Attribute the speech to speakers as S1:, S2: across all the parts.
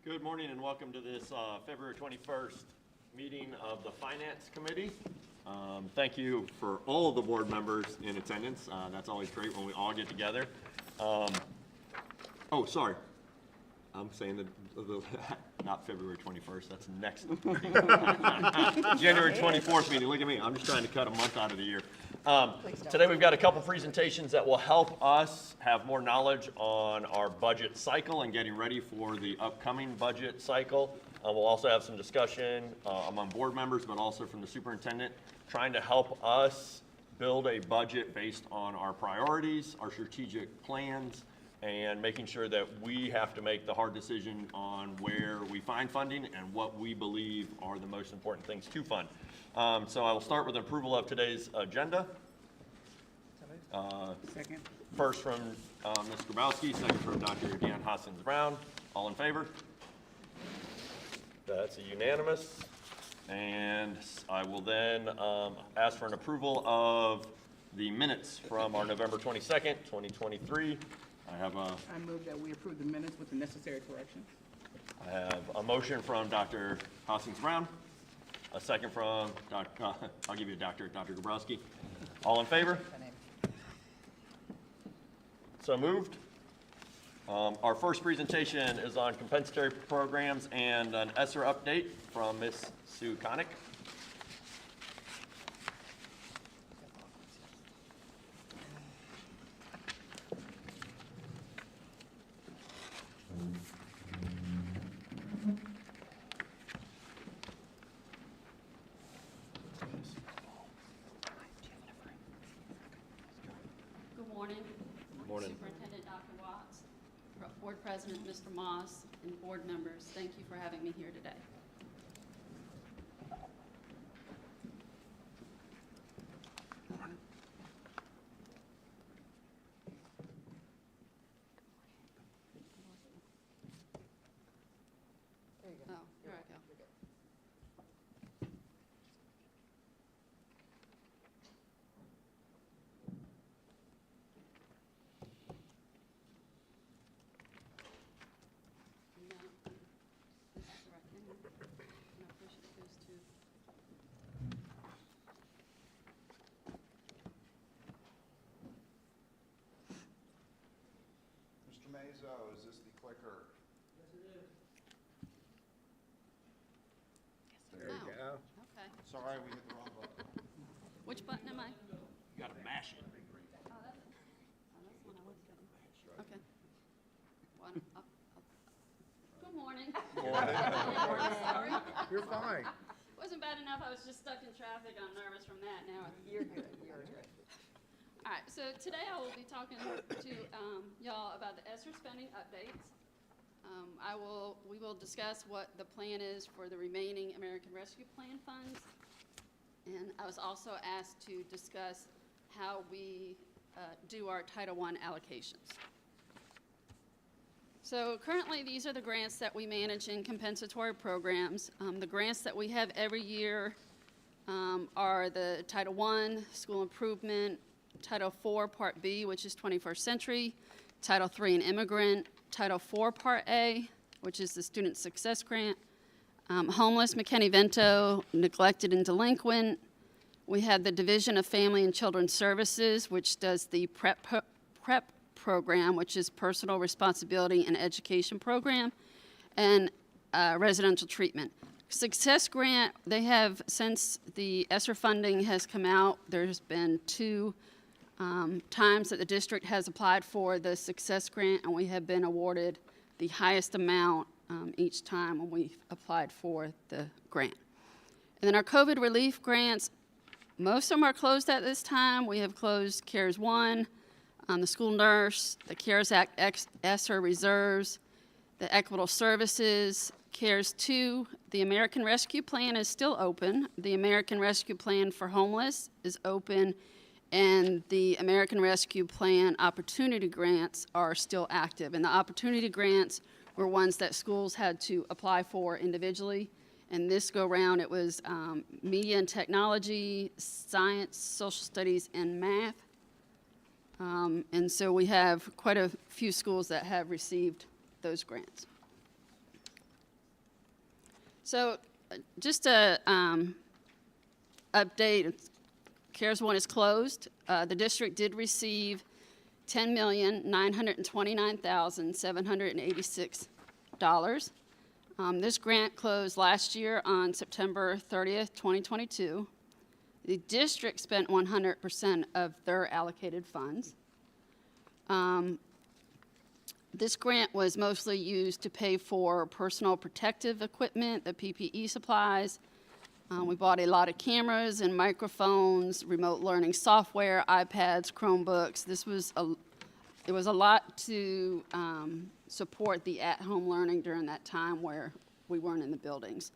S1: Good morning and welcome to this February 21st meeting of the Finance Committee. Thank you for all of the board members in attendance. That's always great when we all get together. Oh, sorry. I'm saying the not February 21st, that's next meeting. January 24th meeting, look at me. I'm just trying to cut a month out of the year. Today we've got a couple presentations that will help us have more knowledge on our budget cycle and getting ready for the upcoming budget cycle. We'll also have some discussion among board members, but also from the superintendent, trying to help us build a budget based on our priorities, our strategic plans, and making sure that we have to make the hard decision on where we find funding and what we believe are the most important things to fund. So I will start with approval of today's agenda.
S2: Second.
S1: First from Ms. Grabowski, second from Dr. Dan Hoskins-Brown. All in favor? That's a unanimous. And I will then ask for an approval of the minutes from our November 22nd, 2023. I
S2: move that we approve the minutes with the necessary corrections.
S1: I have a motion from Dr. Hoskins-Brown, a second from I'll give you a Dr. Grabowski. All in favor? So moved. Our first presentation is on compensatory programs and an ESSER update from Ms. Sue Connick.
S3: Superintendent Dr. Watts, Board President Mr. Moss, and board members, thank you for having me here today.
S2: There you go.
S3: Oh, here I go.
S4: Mr. Mazo, is this the clicker?
S3: Yes, it is.
S4: There you
S3: go. Okay.
S4: Sorry, we hit the wrong button.
S3: Which button am I?
S1: You gotta mash it.
S3: Okay. Good morning.
S4: Morning.
S3: Sorry.
S4: You're fine.
S3: Wasn't bad enough. I was just stuck in traffic. I'm nervous from that. Now
S2: You're good, you're good.
S3: All right, so today I will be talking to y'all about the ESSER spending updates. We will discuss what the plan is for the remaining American Rescue Plan funds. And I was also asked to discuss how we do our Title I allocations. So currently, these are the grants that we manage in compensatory programs. The grants that we have every year are the Title I, School Improvement, Title IV, Part B, which is 21st Century, Title III, an Immigrant, Title IV, Part A, which is the Student Success Grant, Homeless, McKinney-Vento, Neglected and Delinquent. We have the Division of Family and Children's Services, which does the PREP program, which is Personal Responsibility and Education Program, and Residential Treatment. Success Grant, they have, since the ESSER funding has come out, there's been two times that the district has applied for the Success Grant, and we have been awarded the highest amount each time when we've applied for the grant. And then our COVID relief grants, most of them are closed at this time. We have closed CARES 1, the school nurse, the CARES Act ESSER reserves, the equitable services, CARES 2, the American Rescue Plan is still open. The American Rescue Plan for Homeless is open, and the American Rescue Plan opportunity grants are still active. And the opportunity grants were ones that schools had to apply for individually. And this go round, it was media and technology, science, social studies, and math. And so we have quite a few schools that have received those grants. So just a update, CARES 1 is closed. The district did receive $10,929,786. This grant closed last year on September 30th, 2022. The district spent 100% of their allocated funds. This grant was mostly used to pay for personal protective equipment, the PPE supplies. We bought a lot of cameras and microphones, remote learning software, iPads, Chromebooks. It was a lot to support the at-home learning during that time where we weren't in the buildings.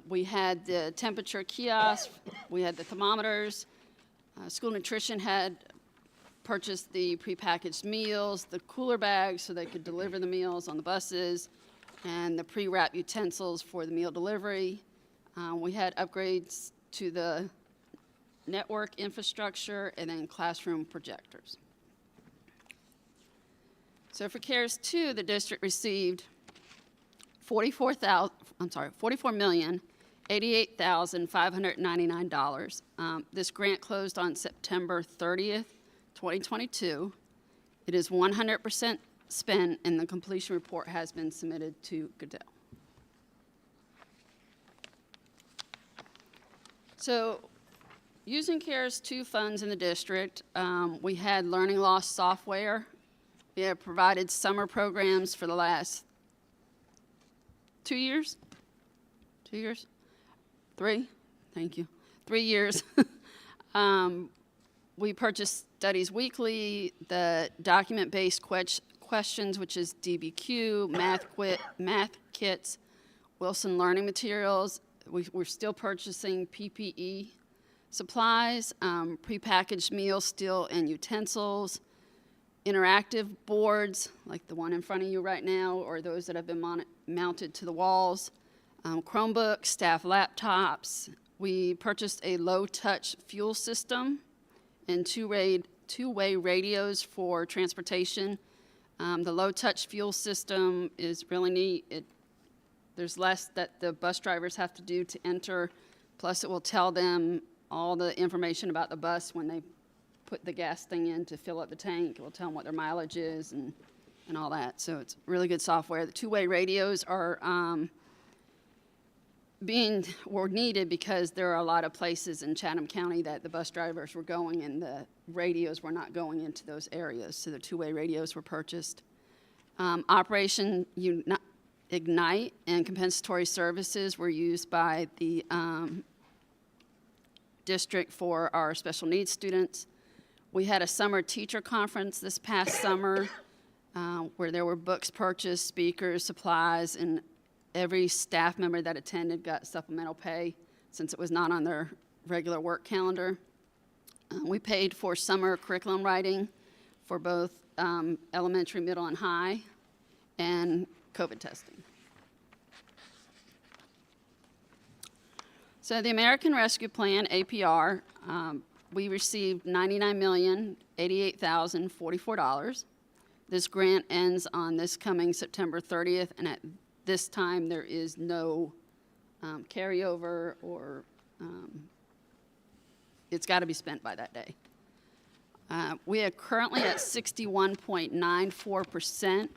S3: We had the temperature kiosk, we had the thermometers. School nutrition had purchased the prepackaged meals, the cooler bags so they could deliver the meals on the buses, and the pre-wrapped utensils for the meal delivery. We had upgrades to the network infrastructure and then classroom projectors. So for CARES 2, the district received $44,088,599. This grant closed on September 30th, 2022. It is 100% spent, and the completion report has been submitted to Goodell. So, using CARES 2 funds in the district, we had learning loss software. We have provided summer programs for the last 2 years? 2 years? 3? Thank you. 3 years. We purchased Studies Weekly, the document-based questions, which is DBQ, math kits, Wilson Learning Materials. We're still purchasing PPE supplies, prepackaged meals, steel and utensils, interactive boards, like the one in front of you right now, or those that have been mounted to the walls, Chromebooks, staff laptops. We purchased a low-touch fuel system and two-way radios for transportation. The low-touch fuel system is really neat. There's less that the bus drivers have to do to enter, plus it will tell them all the information about the bus when they put the gas thing in to fill up the tank. It will tell them what their mileage is and all that. So it's really good software. The two-way radios are were needed because there are a lot of places in Chatham County that the bus drivers were going and the radios were not going into those areas. So the two-way radios were purchased. Operation Ignite and compensatory services were used by the district for our special needs students. We had a summer teacher conference this past summer where there were books purchased, speakers, supplies, and every staff member that attended got supplemental pay since it was not on their regular work calendar. We paid for summer curriculum writing for both elementary, middle, and high, and COVID testing. So the American Rescue Plan, APR, we received $99,088,044. This grant ends on this coming September 30th, and at this time there is no carryover or it's got to be spent by that day. We are currently at 61.94%,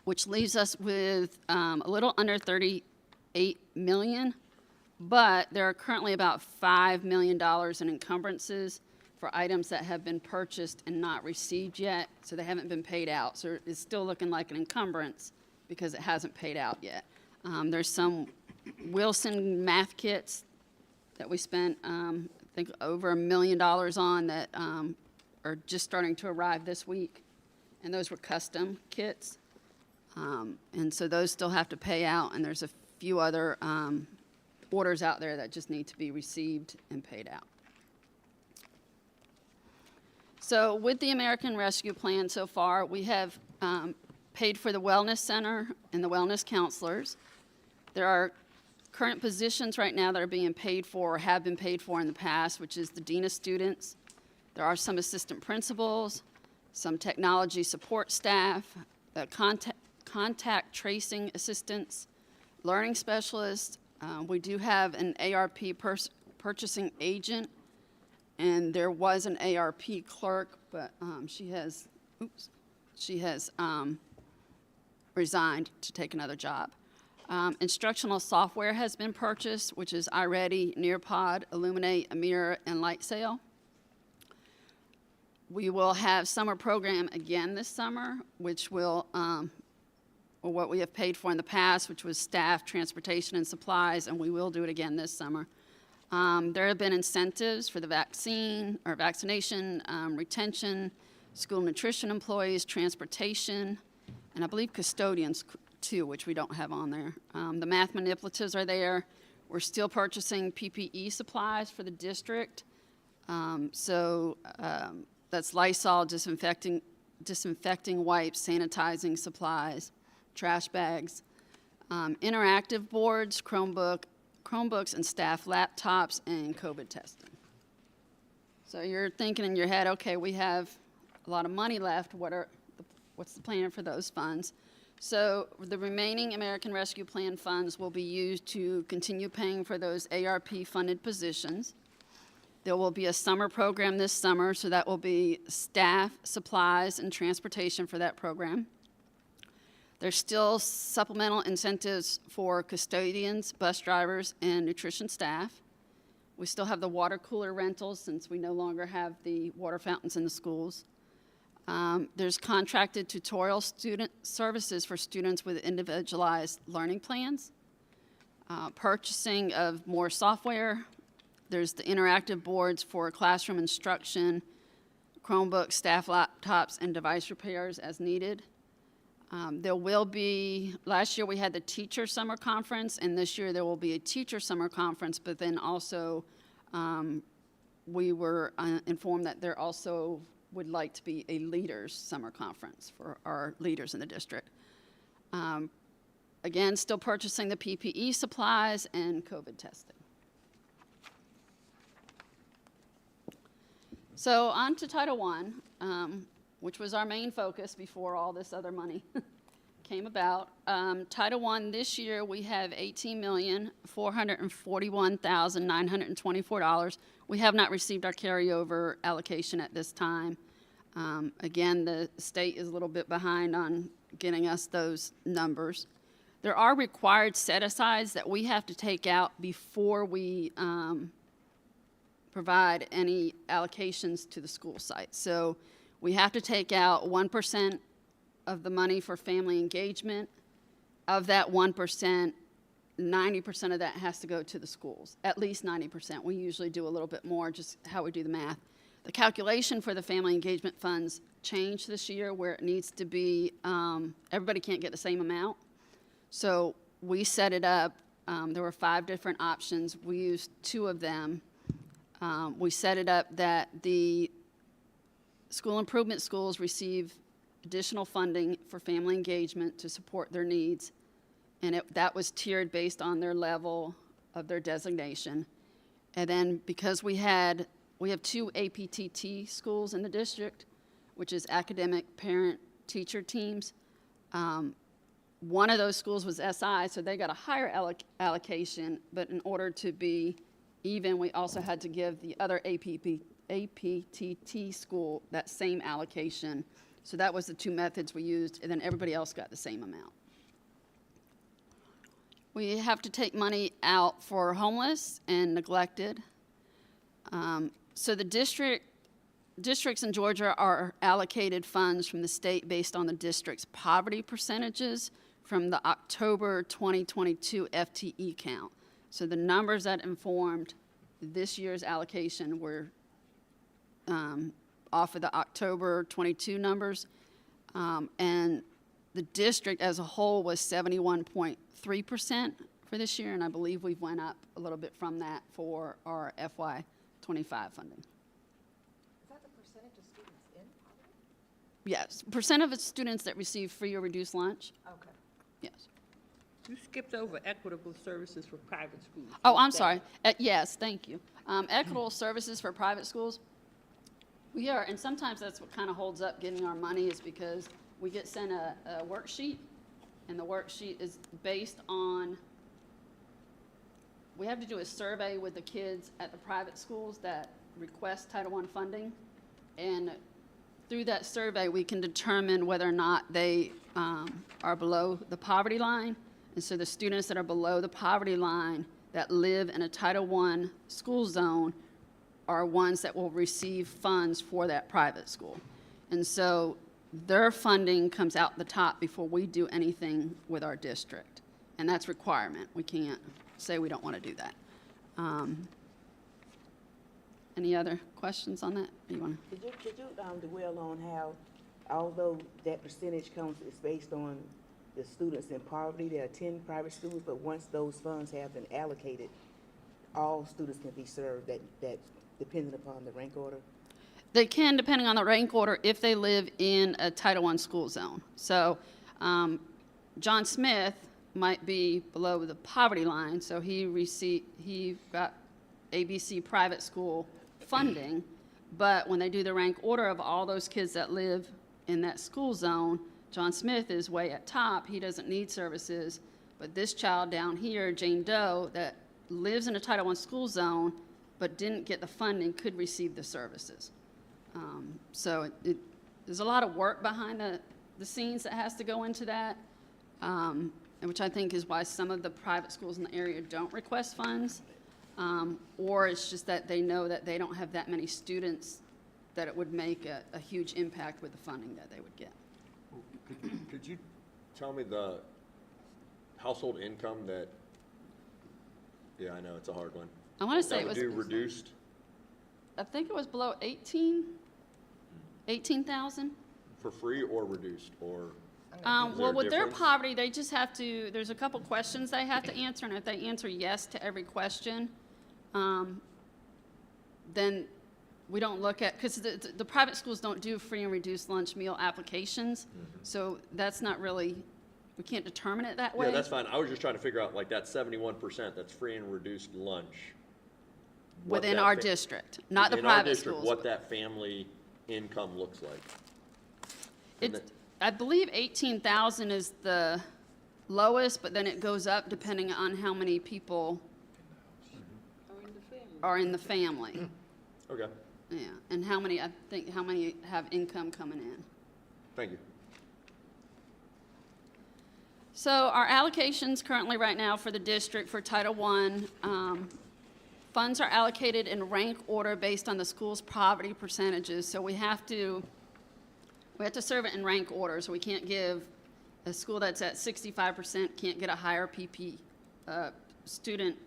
S3: which leaves us with a little under $38 million, but there are currently about $5 million in encumbrances for items that have been purchased and not received yet, so they haven't been paid out. So it's still looking like an encumbrance because it hasn't paid out yet. There's some Wilson math kits that we spent, I think, over $1 million on that are just starting to arrive this week, and those were custom kits. And so those still have to pay out, and there's a few other orders out there that just need to be received and paid out. So with the American Rescue Plan so far, we have paid for the Wellness Center and the wellness counselors. There are current positions right now that are being paid for or have been paid for in the past, which is the Dean of Students. There are some assistant principals, some technology support staff, contact tracing assistants, learning specialist. We do have an ARP purchasing agent, and there was an ARP clerk, but she has resigned to take another job. Instructional software has been purchased, which is iReady, Nearpod, Illuminate, Amira, and LightSail. We will have summer program again this summer, which will, or what we have paid for in the past, which was staff, transportation, and supplies, and we will do it again this summer. There have been incentives for the vaccination, retention, school nutrition employees, transportation, and I believe custodians too, which we don't have on there. The math manipulatives are there. We're still purchasing PPE supplies for the district. That's Lysol, disinfecting wipes, sanitizing supplies, trash bags, interactive boards, Chromebooks, and staff laptops, and COVID testing. So you're thinking in your head, okay, we have a lot of money left. What's the plan for those funds? So the remaining American Rescue Plan funds will be used to continue paying for those ARP-funded positions. There will be a summer program this summer, so that will be staff, supplies, and transportation for that program. There's still supplemental incentives for custodians, bus drivers, and nutrition staff. We still have the water cooler rentals since we no longer have the water fountains in the schools. There's contracted tutorial student services for students with individualized learning plans. Purchasing of more software. There's the interactive boards for classroom instruction, Chromebooks, staff laptops, and device repairs as needed. There will be, last year we had the teacher summer conference, and this year there will be a teacher summer conference, but then also we were informed that there also would like to be a leaders summer conference for our leaders in the district. Again, still purchasing the PPE supplies and COVID testing. So on to Title I, which was our main focus before all this other money came about. Title I this year, we have $18,441,924. We have not received our carryover allocation at this time. Again, the state is a little bit behind on getting us those numbers. There are required set-asides that we have to take out before we provide any allocations to the school site. So we have to take out 1% of the money for family engagement. Of that 1%, 90% of that has to go to the schools, at least 90%. We usually do a little bit more, just how we do the math. The calculation for the family engagement funds changed this year where it needs to be, everybody can't get the same amount. So we set it up, there were 5 different options. We used 2 of them. We set it up that the school improvement schools receive additional funding for family engagement to support their needs, and that was tiered based on their level of their designation. And then because we have 2 APTT schools in the district, which is academic parent teacher teams. One of those schools was SI, so they got a higher allocation, but in order to be even, we also had to give the other APTT school that same allocation. So that was the 2 methods we used, and then everybody else got the same amount. We have to take money out for homeless and neglected. So the districts in Georgia are allocated funds from the state based on the district's poverty percentages from the October 2022 FTE count. So the numbers that informed this year's allocation were off of the October 22 numbers. And the district as a whole was 71.3% for this year, and I believe we've went up a little bit from that for our FY25 funding.
S5: Is that the percentage of students in poverty?
S3: Yes, percent of its students that receive free or reduced lunch,
S5: Okay.
S3: yes.
S2: You skipped over equitable services for private schools.
S3: Oh, I'm sorry. Yes, thank you. Equitable services for private schools. We are, and sometimes that's what kind of holds up getting our money is because we get sent a worksheet, and the worksheet is based on we have to do a survey with the kids at the private schools that request Title I funding. And through that survey, we can determine whether or not they are below the poverty line. And so the students that are below the poverty line that live in a Title I school zone are ones that will receive funds for that private school. And so their funding comes out the top before we do anything with our district. And that's requirement. We can't say we don't want to do that. Any other questions on that? You want to?
S6: Could you dwell on how, although that percentage comes, is based on the students in poverty that attend private schools, but once those funds have been allocated, all students can be served, that depending upon the rank order?
S3: They can, depending on the rank order, if they live in a Title I school zone. So John Smith might be below the poverty line, so he got ABC private school funding, but when they do the rank order of all those kids that live in that school zone, John Smith is way at top. He doesn't need services, but this child down here, Jane Doe, that lives in a Title I school zone but didn't get the funding, could receive the services. So there's a lot of work behind the scenes that has to go into that, and which I think is why some of the private schools in the area don't request funds, or it's just that they know that they don't have that many students that it would make a huge impact with the funding that they would get.
S1: Could you tell me the household income that, yeah, I know, it's a hard one.
S3: I want to say
S1: That
S3: it
S1: would
S3: was,
S1: do reduced?
S3: I think it was below 18,000.
S1: For free or reduced, or? Is there
S3: Well,
S1: a
S3: with their
S1: difference?
S3: poverty, they just have to, there's a couple questions they have to answer, and if they answer yes to every question, then we don't look at, because the private schools don't do free and reduced lunch meal applications, so that's not really, we can't determine it that way.
S1: Yeah, that's fine. I was just trying to figure out, like, that 71% that's free and reduced lunch. what
S3: Within
S1: that
S3: our
S1: fa-
S3: district, not the
S1: in our
S3: private
S1: district,
S3: schools.
S1: what that family income looks like. and
S3: It's, I believe 18,000 is the lowest, but then it goes up depending on how many people are in the family.
S1: Okay,
S3: Yeah, and how many have income coming in.
S1: thank you.
S3: So our allocations currently right now for the district for Title I, funds are allocated in rank order based on the school's poverty percentages. So we have to serve it in rank order. So we can't give, a school that's at 65% can't get a higher PP student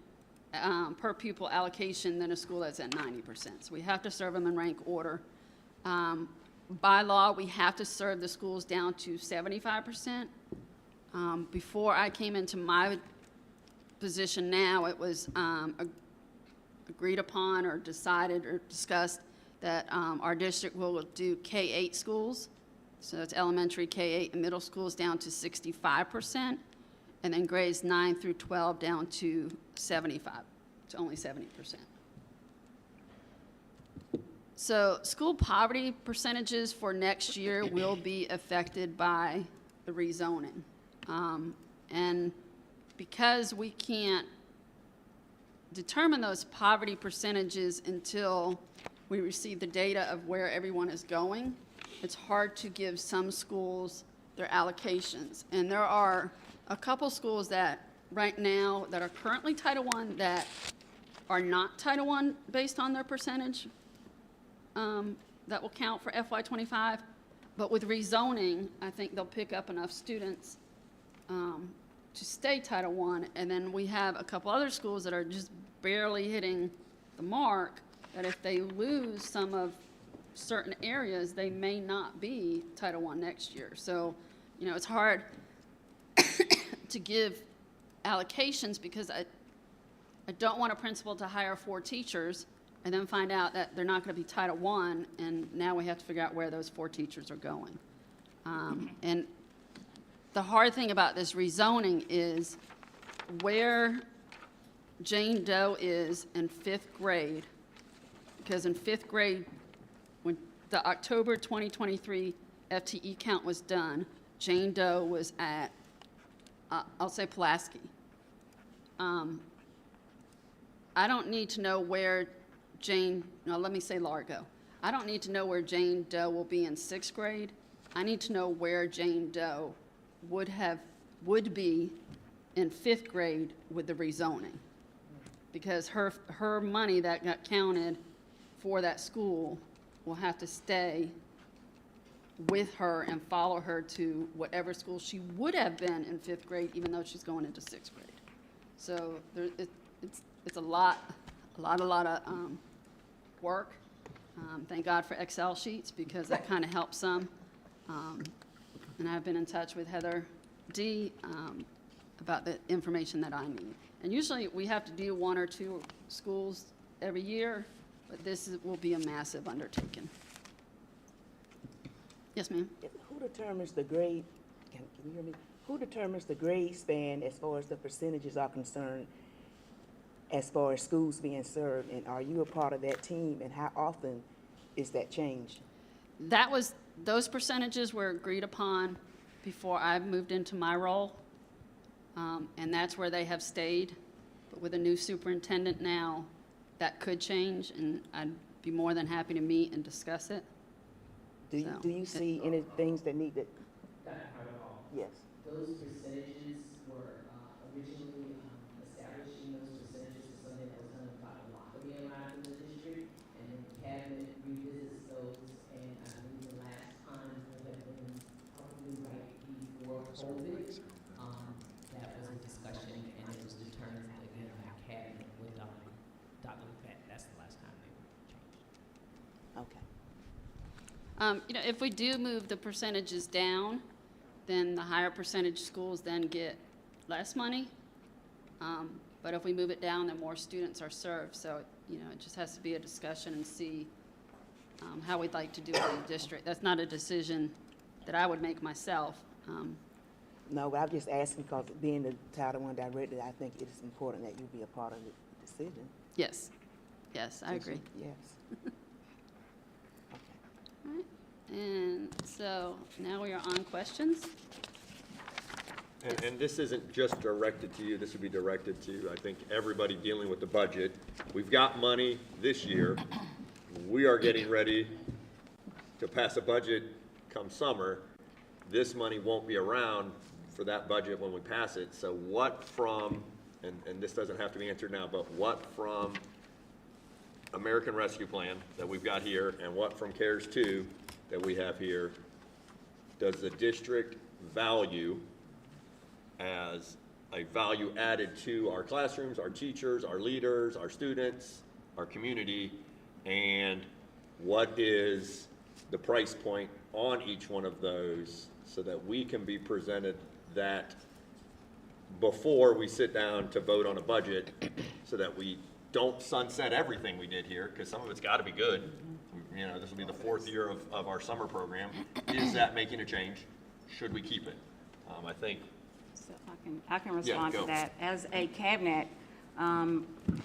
S3: per pupil allocation than a school that's at 90%. So we have to serve them in rank order. By law, we have to serve the schools down to 75%. Before I came into my position now, it was agreed upon or decided or discussed that our district will do K-8 schools. So it's elementary, K-8, and middle schools down to 65%, and then grades 9 through 12 down to 75, to only 70%. So school poverty percentages for next year will be affected by the rezoning. And because we can't determine those poverty percentages until we receive the data of where everyone is going, it's hard to give some schools their allocations. And there are a couple schools that right now that are currently Title I that are not Title I based on their percentage that will count for FY25. But with rezoning, I think they'll pick up enough students to stay Title I, and then we have a couple other schools that are just barely hitting the mark, that if they lose some of certain areas, they may not be Title I next year. So, you know, it's hard to give allocations because I don't want a principal to hire 4 teachers and then find out that they're not going to be Title I, and now we have to figure out where those 4 teachers are going. And the hard thing about this rezoning is where Jane Doe is in 5th grade, because in 5th grade, when the October 2023 FTE count was done, Jane Doe was at, I'll say Pulaski. I don't need to know where let me say Largo. I don't need to know where Jane Doe will be in 6th grade. I need to know where Jane Doe would be in 5th grade with the rezoning. Because her money that got counted for that school will have to stay with her and follow her to whatever school she would have been in 5th grade, even though she's going into 6th grade. So it's a lot of work. Thank God for Excel sheets, because that kind of helps some. And I've been in touch with Heather D. About the information that I need. And usually we have to do 1 or 2 schools every year, but will be a massive undertaking. Yes, ma'am?
S6: Who determines the grade, can you hear me? Who determines the grade span as far as the percentages are concerned, as far as schools being served? And are you a part of that team, and how often is that changed?
S3: Those percentages were agreed upon before I moved into my role. And that's where they have stayed. But with a new superintendent now, that could change, and I'd be more than happy to meet and discuss it.
S6: Do you see any things that need to?
S7: Not part at all.
S6: Yes.
S7: Those percentages were originally establishing those percentages is something that was done by a lot of the around in the district, and then cabinet revisits those, and I believe the last time would have been probably right before COVID. That was a discussion, and it was determined again by cabinet with Dr. Lefett. That's the last time they were changed.
S6: Okay.
S3: If we do move the percentages down, then the higher percentage schools then get less money. But if we move it down, then more students are served. So, it just has to be a discussion and see how we'd like to do it in the district. That's not a decision that I would make myself.
S6: No, but I'm just asking because being the Title I director, I think it is important that you be a part of the decision.
S3: Yes, I agree.
S6: Yes.
S3: All right. And so now we are on questions.
S1: And this isn't just directed to you, this would be directed to, I think, everybody dealing with the budget. We've got money this year. We are getting ready to pass a budget come summer. This money won't be around for that budget when we pass it. So what from, and this doesn't have to be answered now, but what from American Rescue Plan that we've got here and what from CARES 2 that we have here does the district value as a value added to our classrooms, our teachers, our leaders, our students, our community, and what is the price point on each one of those so that we can be presented that before we sit down to vote on a budget, so that we don't sunset everything we did here, because some of it's got to be good. This will be the 4th year of our summer program. Is that making a change? Should we keep it? I think.
S8: So I can respond
S1: go.
S8: to that. As a cabinet,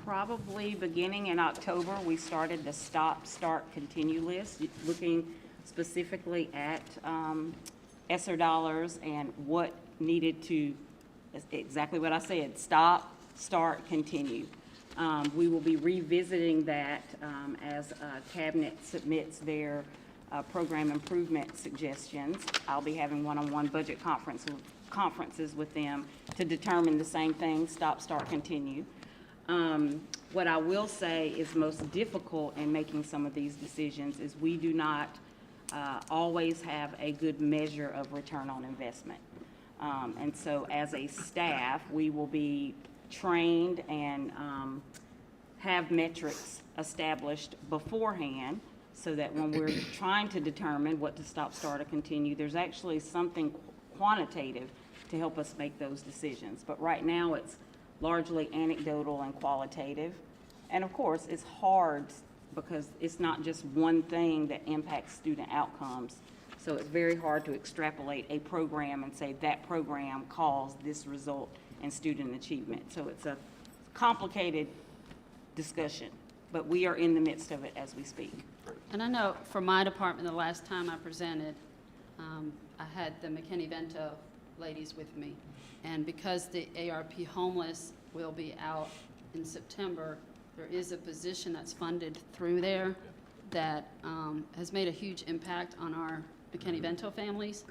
S8: probably beginning in October, we started the stop, start, continue list, looking specifically at ESSER dollars and what needed to, exactly what I said, stop, start, continue. We will be revisiting that as cabinet submits their program improvement suggestions. I'll be having one-on-one budget conferences with them to determine the same thing, stop, start, continue. What I will say is most difficult in making some of these decisions is we do not always have a good measure of return on investment. And so as a staff, we will be trained and have metrics established beforehand so that when we're trying to determine what to stop, start, or continue, there's actually something quantitative to help us make those decisions. But right now, it's largely anecdotal and qualitative. And of course, it's hard because it's not just one thing that impacts student outcomes. So it's very hard to extrapolate a program and say that program caused this result in student achievement. So it's a complicated discussion, but we are in the midst of it as we speak.
S3: And I know for my department, the last time I presented, I had the McKinney-Vento ladies with me. And because the ARP homeless will be out in September, there is a position that's funded through there that has made a huge impact on our McKinney-Vento families.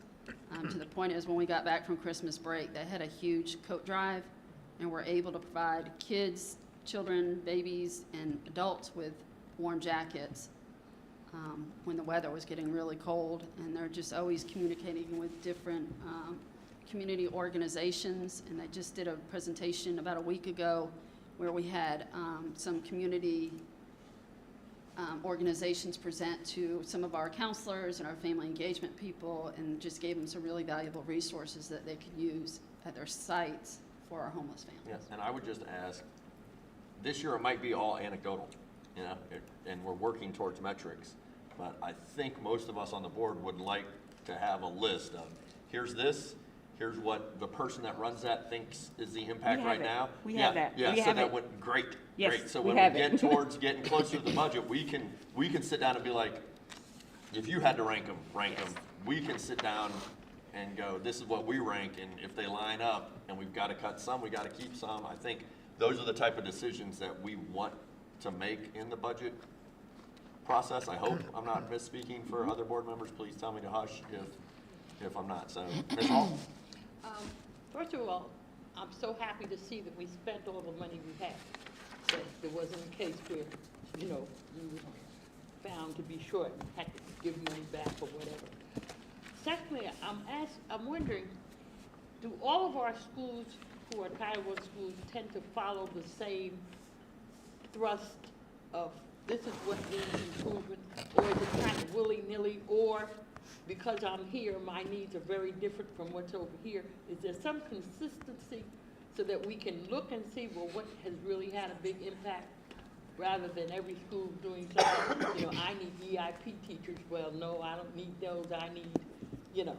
S3: To the point is when we got back from Christmas break, they had a huge coat drive and were able to provide kids, children, babies, and adults with warm jackets when the weather was getting really cold. And they're just always communicating with different community organizations. And they just did a presentation about a week ago where we had some community organizations present to some of our counselors and our family engagement people, and just gave them some really valuable resources that they could use at their sites for our homeless families.
S1: Yes, and I would just ask, this year it might be all anecdotal, you know, and we're working towards metrics, but I think most of us on the board would like to have a list of, here's this, here's what the person that runs that thinks is the impact
S8: We have
S1: right
S8: it.
S1: now.
S8: We
S1: Yeah,
S8: have that.
S1: Yeah,
S8: We
S1: so
S8: have
S1: that
S8: it.
S1: would, great,
S8: Yes,
S1: great. So
S8: we
S1: when we
S8: have
S1: get
S8: it.
S1: towards getting closer to the budget, we can sit down and be like, if you had to rank them, we can sit down and go, this is what we rank, and if they line up, and we've got to cut some, we got to keep some. I think those are the type of decisions that we want to make in the budget process. I hope I'm not misspeaking for other board members. Please tell me to hush if I'm not. So, Ms. Hall?
S2: First of all, I'm so happy to see that we spent all the money we had. That there wasn't a case where, you know, we were found to be short and had to give money back or whatever. Secondly, I'm wondering, do all of our schools who are Title I schools tend to follow the same thrust of this is what needs improvement, or is it kind of willy-nilly, or because I'm here, my needs are very different from what's over here? Is there some consistency so that we can look and see, well, what has really had a big impact, rather than every school doing something, you know, I need EIP teachers, well, no, I don't need those, I need, you know,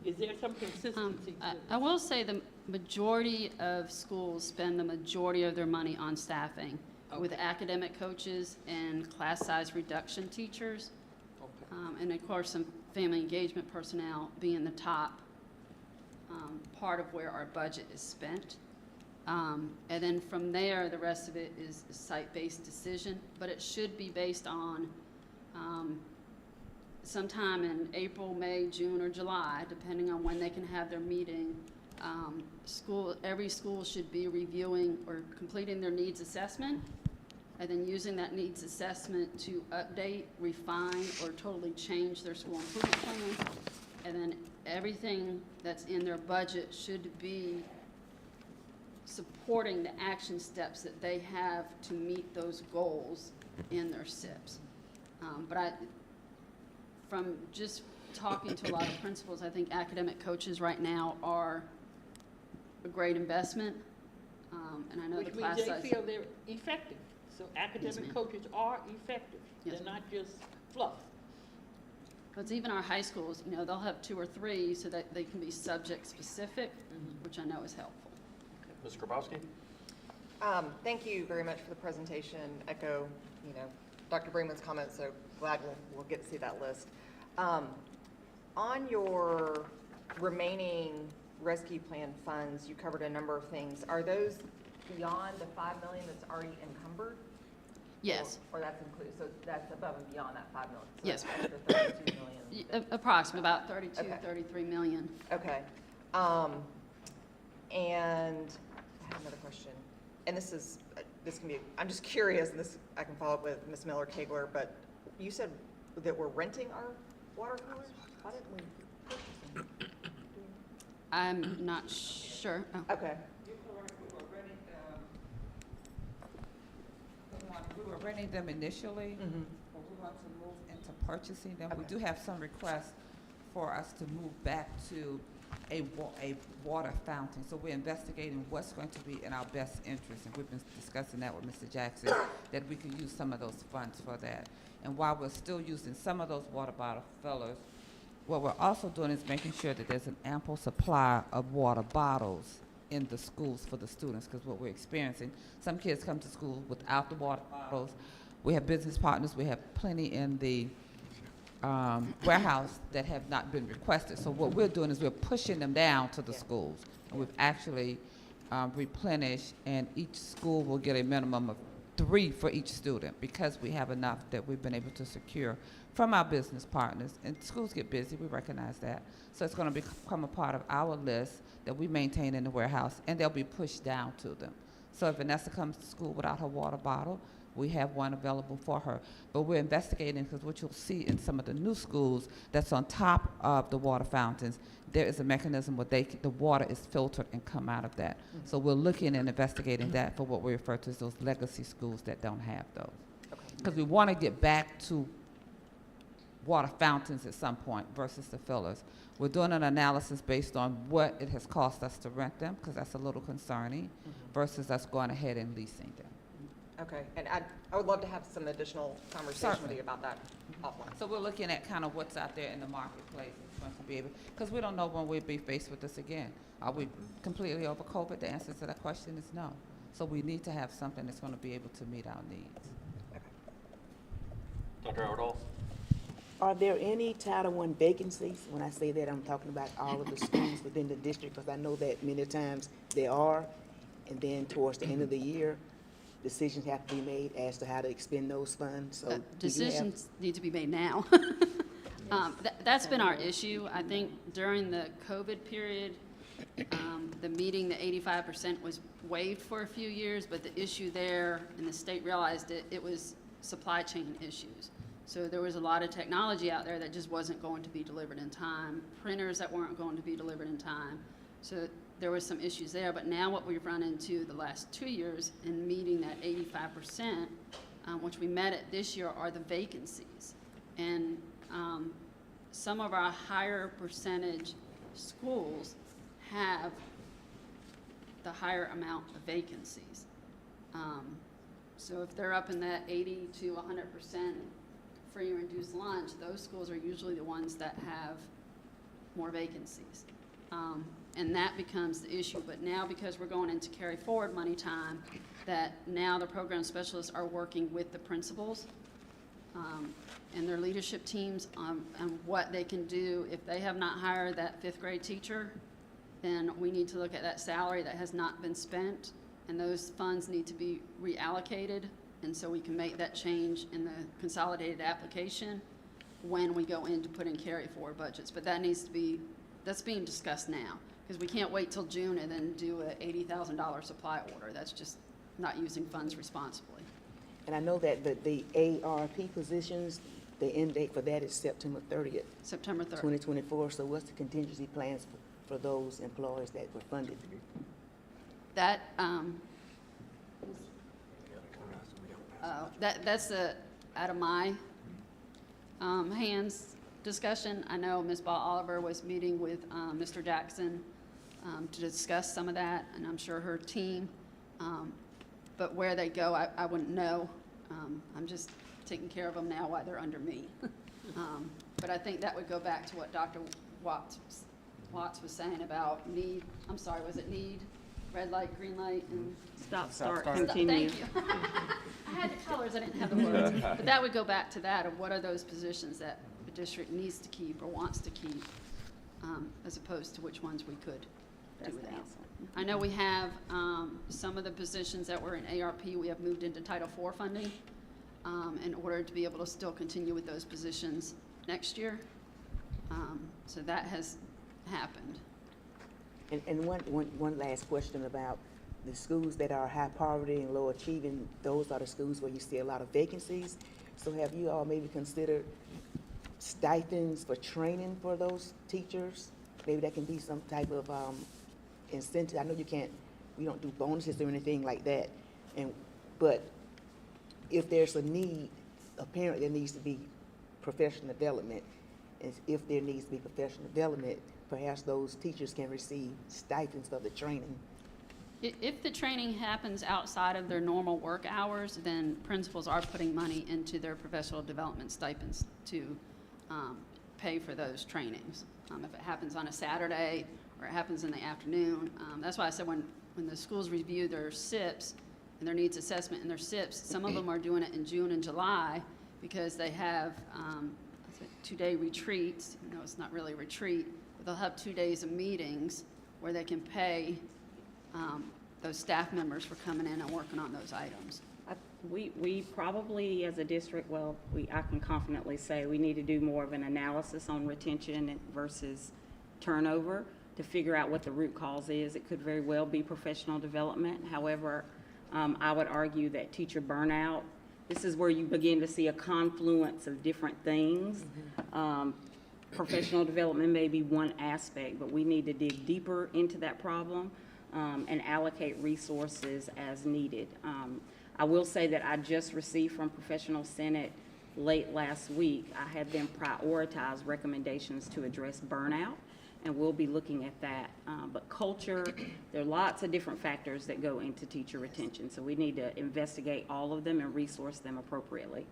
S2: is there some consistency? to it?
S3: I will say the majority of schools spend the majority of their money on staffing with
S2: Okay.
S3: academic coaches and class size reduction teachers.
S2: Okay.
S3: And of course, some family engagement personnel being the top part of where our budget is spent. And then from there, the rest of it is a site-based decision, but it should be based on sometime in April, May, June, or July, depending on when they can have their meeting. Every school should be reviewing or completing their needs assessment, and then using that needs assessment to update, refine, or totally change their school improvement plan. And then everything that's in their budget should be supporting the action steps that they have to meet those goals in their SIPs. From just talking to a lot of principals, I think academic coaches right now are a great investment. And I know the
S2: Which
S3: class
S2: means
S3: size.
S2: they feel they're effective. So academic
S3: ma'am.
S2: coaches are effective.
S3: Yes,
S2: They're not just fluff.
S3: But even our high schools, you know, they'll have 2 or 3 so that they can be subject specific, which I know is helpful.
S1: Ms. Grabowski?
S5: Thank you very much for the presentation. Echo, you know, Dr. Bremen's comments, so glad we'll get to see that list. On your remaining rescue plan funds, you covered a number of things. Are those beyond the $5 million that's already encumbered?
S3: Yes,
S5: Or that's included, so that's above and beyond that $5 million? So
S3: Yes.
S5: that's extra $32 million.
S3: approximately about 32,
S5: Okay.
S3: 33 million.
S5: Okay. And I have another question, and this can be, I'm just curious, and this, I can follow up with Ms. Miller-Kegler, but you said that we're renting our water coolers? Why didn't we purchase them?
S3: I'm not sure. Oh.
S5: Okay,
S9: You're correct, we were renting them initially, but we want to move into purchasing them. We
S5: Okay.
S9: do have some requests for us to move back to a water fountain. So we're investigating what's going to be in our best interest, and we've been discussing that with Mr. Jackson, that we could use some of those funds for that. And while we're still using some of those water bottle fillers, what we're also doing is making sure that there's an ample supply of water bottles in the schools for the students, because what we're experiencing, some kids come to school without the water bottles. We have business partners, we have plenty in the warehouse that have not been requested. So what we're doing is we're pushing them down to the schools. And we've actually replenished, and each school will get a minimum of 3 for each student because we have enough that we've been able to secure from our business partners. And schools get busy, we recognize that. So it's going to become a part of our list that we maintain in the warehouse, and they'll be pushed down to them. So if Vanessa comes to school without her water bottle, we have one available for her. But we're investigating, because what you'll see in some of the new schools that's on top of the water fountains, there is a mechanism where the water is filtered and come out of that. So we're looking and investigating that for what we refer to as those legacy schools that don't have those. Because we want to get back to water fountains at some point versus the fillers. We're doing an analysis based on what it has cost us to rent them, because that's a little concerning, versus us going ahead and leasing them.
S5: Okay, and I would love to have some additional conversation with
S9: Certainly.
S5: you about that offline.
S9: So we're looking at kind of what's out there in the marketplace, to be able, because we don't know when we'll be faced with this again. Are we completely over COVID? The answer to that question is no. So we need to have something that's going to be able to meet our needs.
S1: Dr. Howard.
S6: Are there any Title I vacancies? When I say that, I'm talking about all of the schools within the district, because I know that many times there are, and then towards the end of the year, decisions have to be made as to how to expend those funds, so. do you have-
S3: Decisions need to be made now. That's been our issue. I think during the COVID period, the meeting, the 85% was waived for a few years, but the issue there, and the state realized it was supply chain issues. So there was a lot of technology out there that just wasn't going to be delivered in time, printers that weren't going to be delivered in time. So there was some issues there, but now what we've run into the last 2 years in meeting that 85%, which we met at this year, are the vacancies. And some of our higher percentage schools have the higher amount of vacancies. So if they're up in that 80 to 100% free or reduced lunch, those schools are usually the ones that have more vacancies. And that becomes the issue. But now, because we're going into carry forward money time, that now the program specialists are working with the principals and their leadership teams on what they can do. If they have not hired that 5th grade teacher, then we need to look at that salary that has not been spent, and those funds need to be reallocated, and so we can make that change in the consolidated application when we go in to put in carry forward budgets. But that needs to be, that's being discussed now, because we can't wait till June and then do a $80,000 supply order. That's just not using funds responsibly.
S6: And I know that the ARP positions, the end date for that is September 30th,
S3: September 3rd.
S6: 2024. So what's the contingency plans for those employees that were funded?
S3: That, that's out of my hands discussion. I know Ms. Ball Oliver was meeting with Mr. Jackson to discuss some of that, and I'm sure her team. But where they go, I wouldn't know. I'm just taking care of them now while they're under me. But I think that would go back to what Dr. Watts was saying about need, I'm sorry, was it need, red light, green light, and
S8: Stop, start,
S3: Stop,
S8: continue.
S3: thank you. I had the colors, I didn't have the words. But that would go back to that, of what are those positions that the district needs to keep or wants to keep, as opposed to which ones we could
S8: That's
S3: do
S8: the
S3: without.
S8: answer.
S3: I know we have some of the positions that were in ARP, we have moved into Title IV funding in order to be able to still continue with those positions next year. So that has happened.
S6: And one last question about the schools that are high poverty and low achieving. Those are the schools where you see a lot of vacancies. So have you all maybe considered stipends for training for those teachers? Maybe that can be some type of incentive. I know we don't do bonuses or anything like that. But if there's a need, apparently there needs to be professional development. And if there needs to be professional development, perhaps those teachers can receive stipends for the training.
S3: If the training happens outside of their normal work hours, then principals are putting money into their professional development stipends to pay for those trainings. If it happens on a Saturday or it happens in the afternoon, that's why I said when the schools review their SIPs and their needs assessment and their SIPs, some of them are doing it in June and July because they have 2-day retreats. You know, it's not really a retreat, but they'll have 2 days of meetings where they can pay those staff members for coming in and working on those items.
S8: We probably, as a district, well, I can confidently say we need to do more of an analysis on retention versus turnover to figure out what the root cause is. It could very well be professional development. However, I would argue that teacher burnout, this is where you begin to see a confluence of different things. Professional development may be one aspect, but we need to dig deeper into that problem and allocate resources as needed. I will say that I just received from Professional Senate late last week, I had them prioritize recommendations to address burnout, and we'll be looking at that. But culture, there are lots of different factors that go into teacher retention, so we need to investigate all of them and resource them appropriately.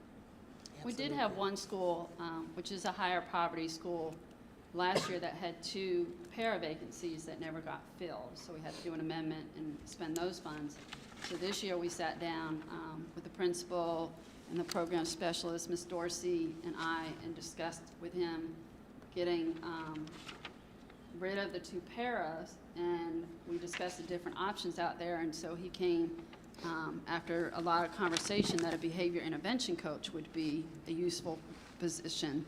S3: We did have one school, which is a higher poverty school, last year that had 2 para vacancies that never got filled. So we had to do an amendment and spend those funds. So this year we sat down with the principal and the program specialist, Ms. Dorsey, and I, and discussed with him getting rid of the 2 paras, and we discussed the different options out there. And so he came after a lot of conversation that a behavior intervention coach would be a useful position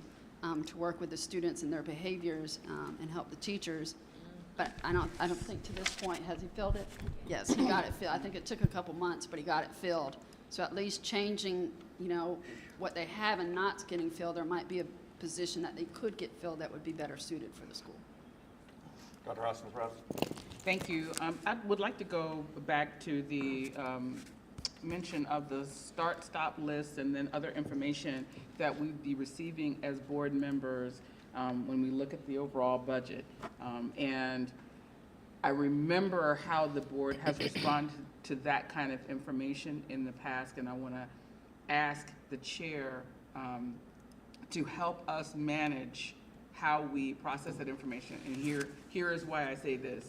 S3: to work with the students and their behaviors and help the teachers. But I don't think to this point, has he filled it? Yes, he got it filled. I think it took a couple months, but he got it filled. So at least changing, what they have and not getting filled, there might be a position that they could get filled that would be better suited for the school.
S1: Dr. Austin-Ross?
S10: Thank you. I would like to go back to the mention of the start-stop list and then other information that we'd be receiving as board members when we look at the overall budget. And I remember how the board has responded to that kind of information in the past, and I want to ask the chair to help us manage how we process that information. And here is why I say this.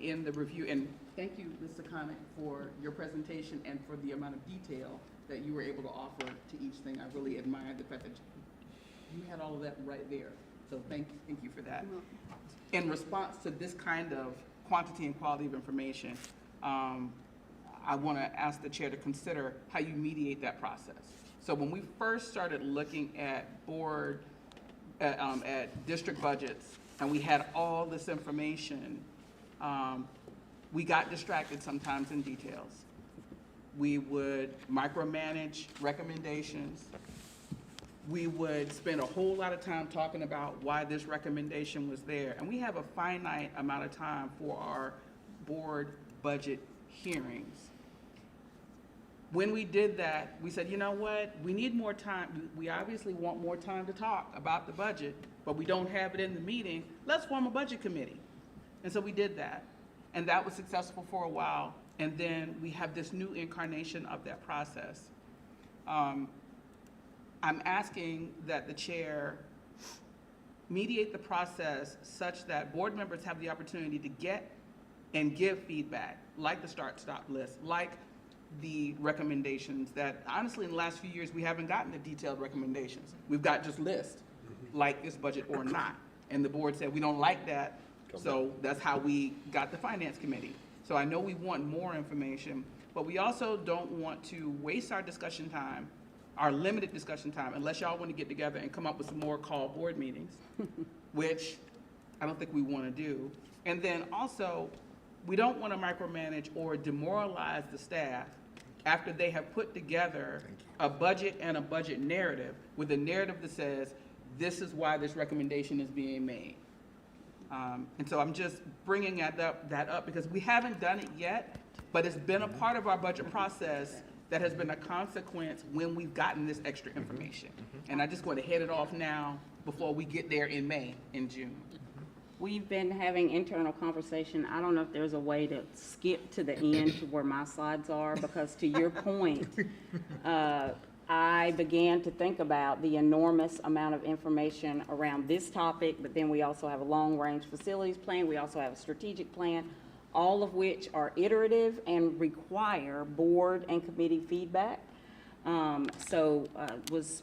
S10: In the review, and thank you, Mr. Connick, for your presentation and for the amount of detail that you were able to offer to each thing. I really admired the fact that you had all of that right there. So thank you for that. In response to this kind of quantity and quality of information, I want to ask the chair to consider how you mediate that process. So when we first started looking at at district budgets, and we had all this information, we got distracted sometimes in details. We would micromanage recommendations. We would spend a whole lot of time talking about why this recommendation was there. And we have a finite amount of time for our board budget hearings. When we did that, we said, you know what, we need more time. We obviously want more time to talk about the budget, but we don't have it in the meeting. Let's form a budget committee. And so we did that. And that was successful for a while. And then we have this new incarnation of that process. I'm asking that the chair mediate the process such that board members have the opportunity to get and give feedback, like the start-stop list, like the recommendations that, honestly, in the last few years, we haven't gotten the detailed recommendations. We've got just lists, like this budget or not. And the board said, we don't like that, so that's how we got the finance committee. So I know we want more information, but we also don't want to waste our discussion time, our limited discussion time, unless y'all want to get together and come up with some more call board meetings, which I don't think we want to do. And then also, we don't want to micromanage or demoralize the staff after they have put together a budget and a budget narrative with a narrative that says, this is why this recommendation is being made. And so I'm just bringing that up because we haven't done it yet, but it's been a part of our budget process that has been a consequence when we've gotten this extra information. And I just want to head it off now before we get there in May, in June.
S8: We've been having internal conversation. I don't know if there's a way to skip to the end to where my slides are, because to your point, I began to think about the enormous amount of information around this topic, but then we also have a long-range facilities plan. We also have a strategic plan, all of which are iterative and require board and committee feedback. Was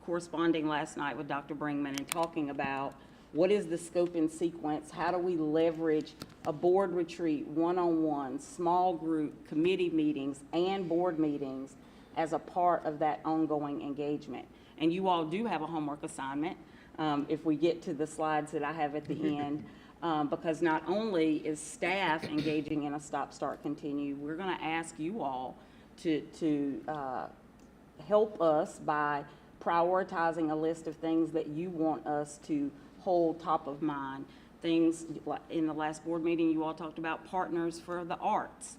S8: corresponding last night with Dr. Brinkman and talking about What is the scope and sequence? How do we leverage a board retreat, one-on-one, small group, committee meetings, and board meetings as a part of that ongoing engagement? And you all do have a homework assignment, if we get to the slides that I have at the end, because not only is staff engaging in a stop, start, continue, we're gonna ask you all to help us by prioritizing a list of things that you want us to hold top of mind. Things, like in the last board meeting, you all talked about partners for the arts.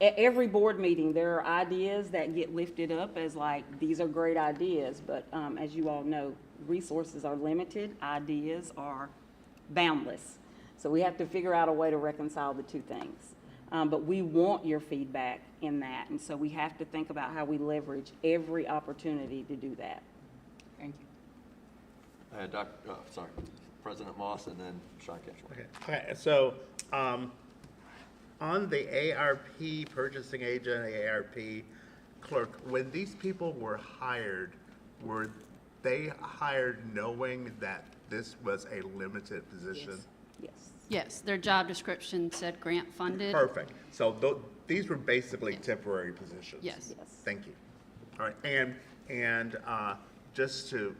S8: Every board meeting, there are ideas that get lifted up as like, these are great ideas, but as you all know, resources are limited, ideas are boundless. So we have to figure out a way to reconcile the two things. But we want your feedback in that, and so we have to think about how we leverage every opportunity to do that.
S10: Thank you.
S1: President Moss and then Sean Cashmore.
S11: Okay, so, on the ARP purchasing agent, ARP clerk, when these people were they hired knowing that this was a limited position?
S8: Yes.
S3: Yes, their job description said grant funded.
S11: Perfect. So these were basically temporary positions?
S3: Yes.
S8: Yes.
S11: Thank you. All right, and just to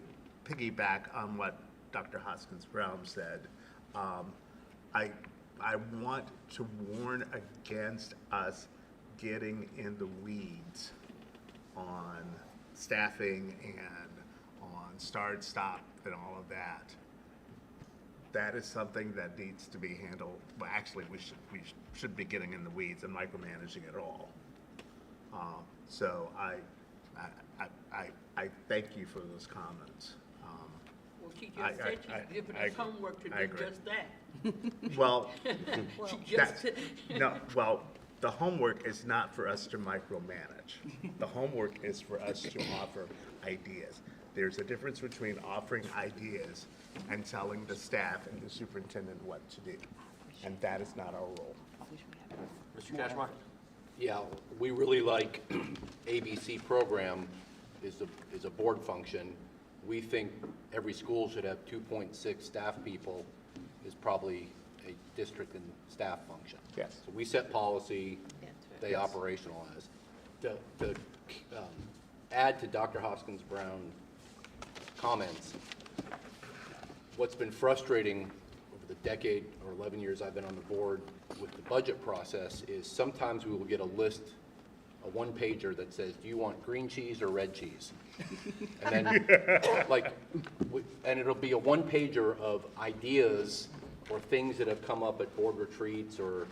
S11: piggyback on what Dr. Hoskins Brown said, I want to warn against us getting in the weeds on staffing and on start, stop, and all of that. That is something that needs to be handled. Well, actually, we should be getting in the weeds and micromanaging it all. So I thank you for those comments.
S2: Well, she just said she's giving us homework to
S11: I
S2: do
S11: agree.
S2: just that.
S11: Well,
S2: She just,
S11: well, the homework is not for us to micromanage. The homework is for us to offer ideas. There's a difference between offering ideas and telling the staff and the superintendent what to do. And that is not our role.
S1: Mr. Cashmore?
S12: Yeah, we really like ABC program is a board function. We think every school should have 2.6 staff people is probably a district and staff function.
S11: Yes.
S12: So we set policy,
S2: That's right.
S12: they operationalize. To add to Dr. Hoskins Brown's comments, what's been frustrating over the decade or 11 years I've been on the board with the budget process is sometimes we will get a list, a one-pager that says, do you want green cheese or red cheese? And then, and it'll be a one-pager of ideas or things that have come up at board retreats or,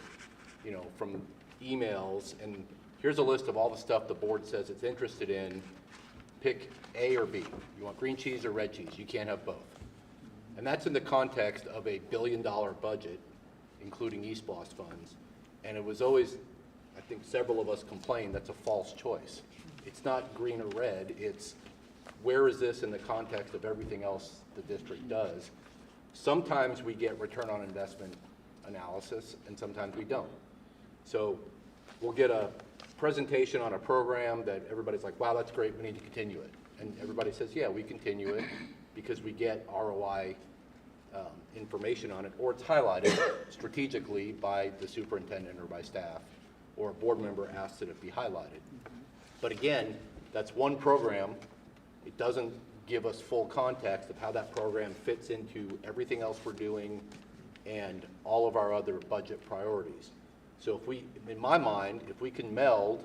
S12: from emails. And here's a list of all the stuff the board says it's interested in. Pick A or B. You want green cheese or red cheese? You can't have both. And that's in the context of a $1 billion budget, including East Blos funds. And it was always, I think several of us complained, that's a false choice. It's not green or red, it's where is this in the context of everything else the district does? Sometimes we get return on investment analysis and sometimes we don't. So we'll get a presentation on a program that everybody's like, wow, that's great, we need to continue it. And everybody says, yeah, we continue it because we get ROI information on it, or it's highlighted strategically by the superintendent or by staff, or a board member asks that it be highlighted. But again, that's one program. It doesn't give us full context of how that program fits into everything else we're doing and all of our other budget priorities. So if we, in my mind, if we can meld,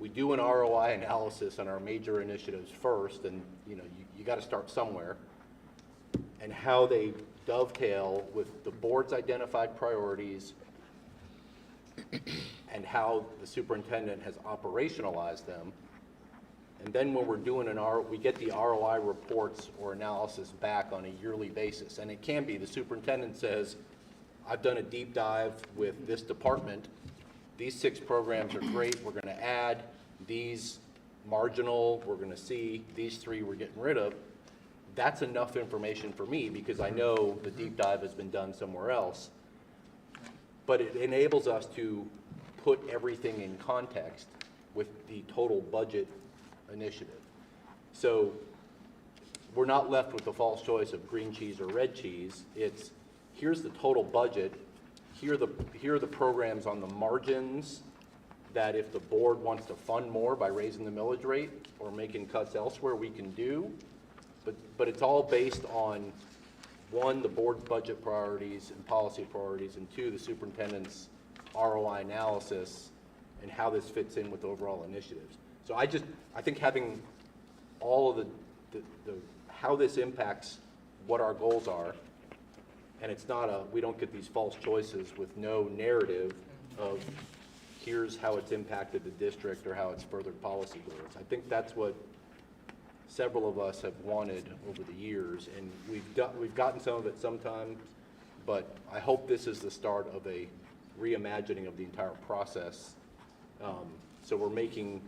S12: we do an ROI analysis on our major initiatives first, and you got to start somewhere, and how they dovetail with the board's identified priorities and how the superintendent has operationalized them. And then when we're doing we get the ROI reports or analysis back on a yearly basis. And it can be the superintendent says, I've done a deep dive with this department. These 6 programs are great. We're going to add these marginal. We're going to see these 3 we're getting rid of. That's enough information for me because I know the deep dive has been done somewhere else. But it enables us to put everything in context with the total budget initiative. So we're not left with the false choice of green cheese or red cheese. It's, here's the total budget, here are the programs on the margins that if the board wants to fund more by raising the millage rate or making cuts elsewhere, we can do. But it's all based on, one, the board's budget priorities and policy priorities, and two, the superintendent's ROI analysis and how this fits in with overall initiatives. So I think having all of how this impacts what our goals are, and it's not we don't get these false choices with no narrative of here's how it's impacted the district or how it's furthered policy goals. I think that's what several of us have wanted over the years, and we've gotten some of it sometimes, but I hope this is the start of a reimagining of the entire process. So we're making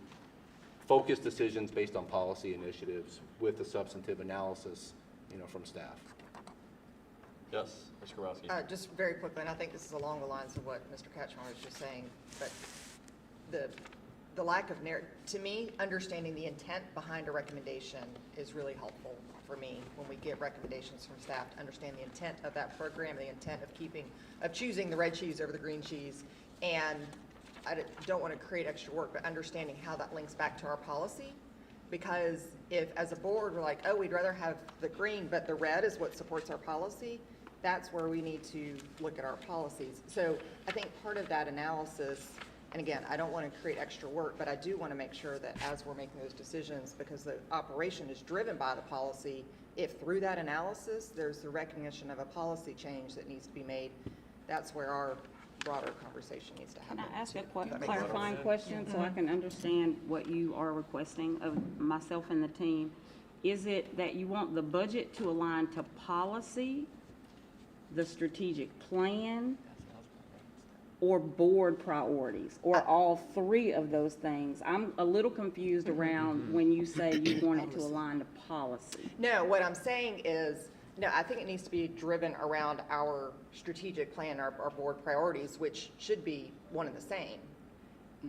S12: focused decisions based on policy initiatives with a substantive analysis, from staff.
S1: Yes, Mr. Kowalski.
S5: Just very quickly, and I think this is along the lines of what Mr. Katchmar was just saying, but the lack of to me, understanding the intent behind a recommendation is really helpful for me when we get recommendations from staff to understand the intent of that program, the intent of choosing the red cheese over the green cheese. And I don't want to create extra work, but understanding how that links back to our policy. Because if, as a board, we're like, oh, we'd rather have the green, but the red is what supports our policy, that's where we need to look at our policies. So I think part of that analysis, and again, I don't want to create extra work, but I do want to make sure that as we're making those decisions, because the operation is driven by the policy, if through that analysis, there's the recognition of a policy change that needs to be made, that's where our broader conversation needs to happen.
S8: Can I ask a clarifying question so I can understand what you are requesting of myself and the team? Is it that you want the budget to align to policy, the strategic plan, or board priorities, or all three of those things? I'm a little confused around when you say you want it to align to policy.
S5: No, what I'm saying is, no, I think it needs to be driven around our strategic plan, our board priorities, which should be one and the same,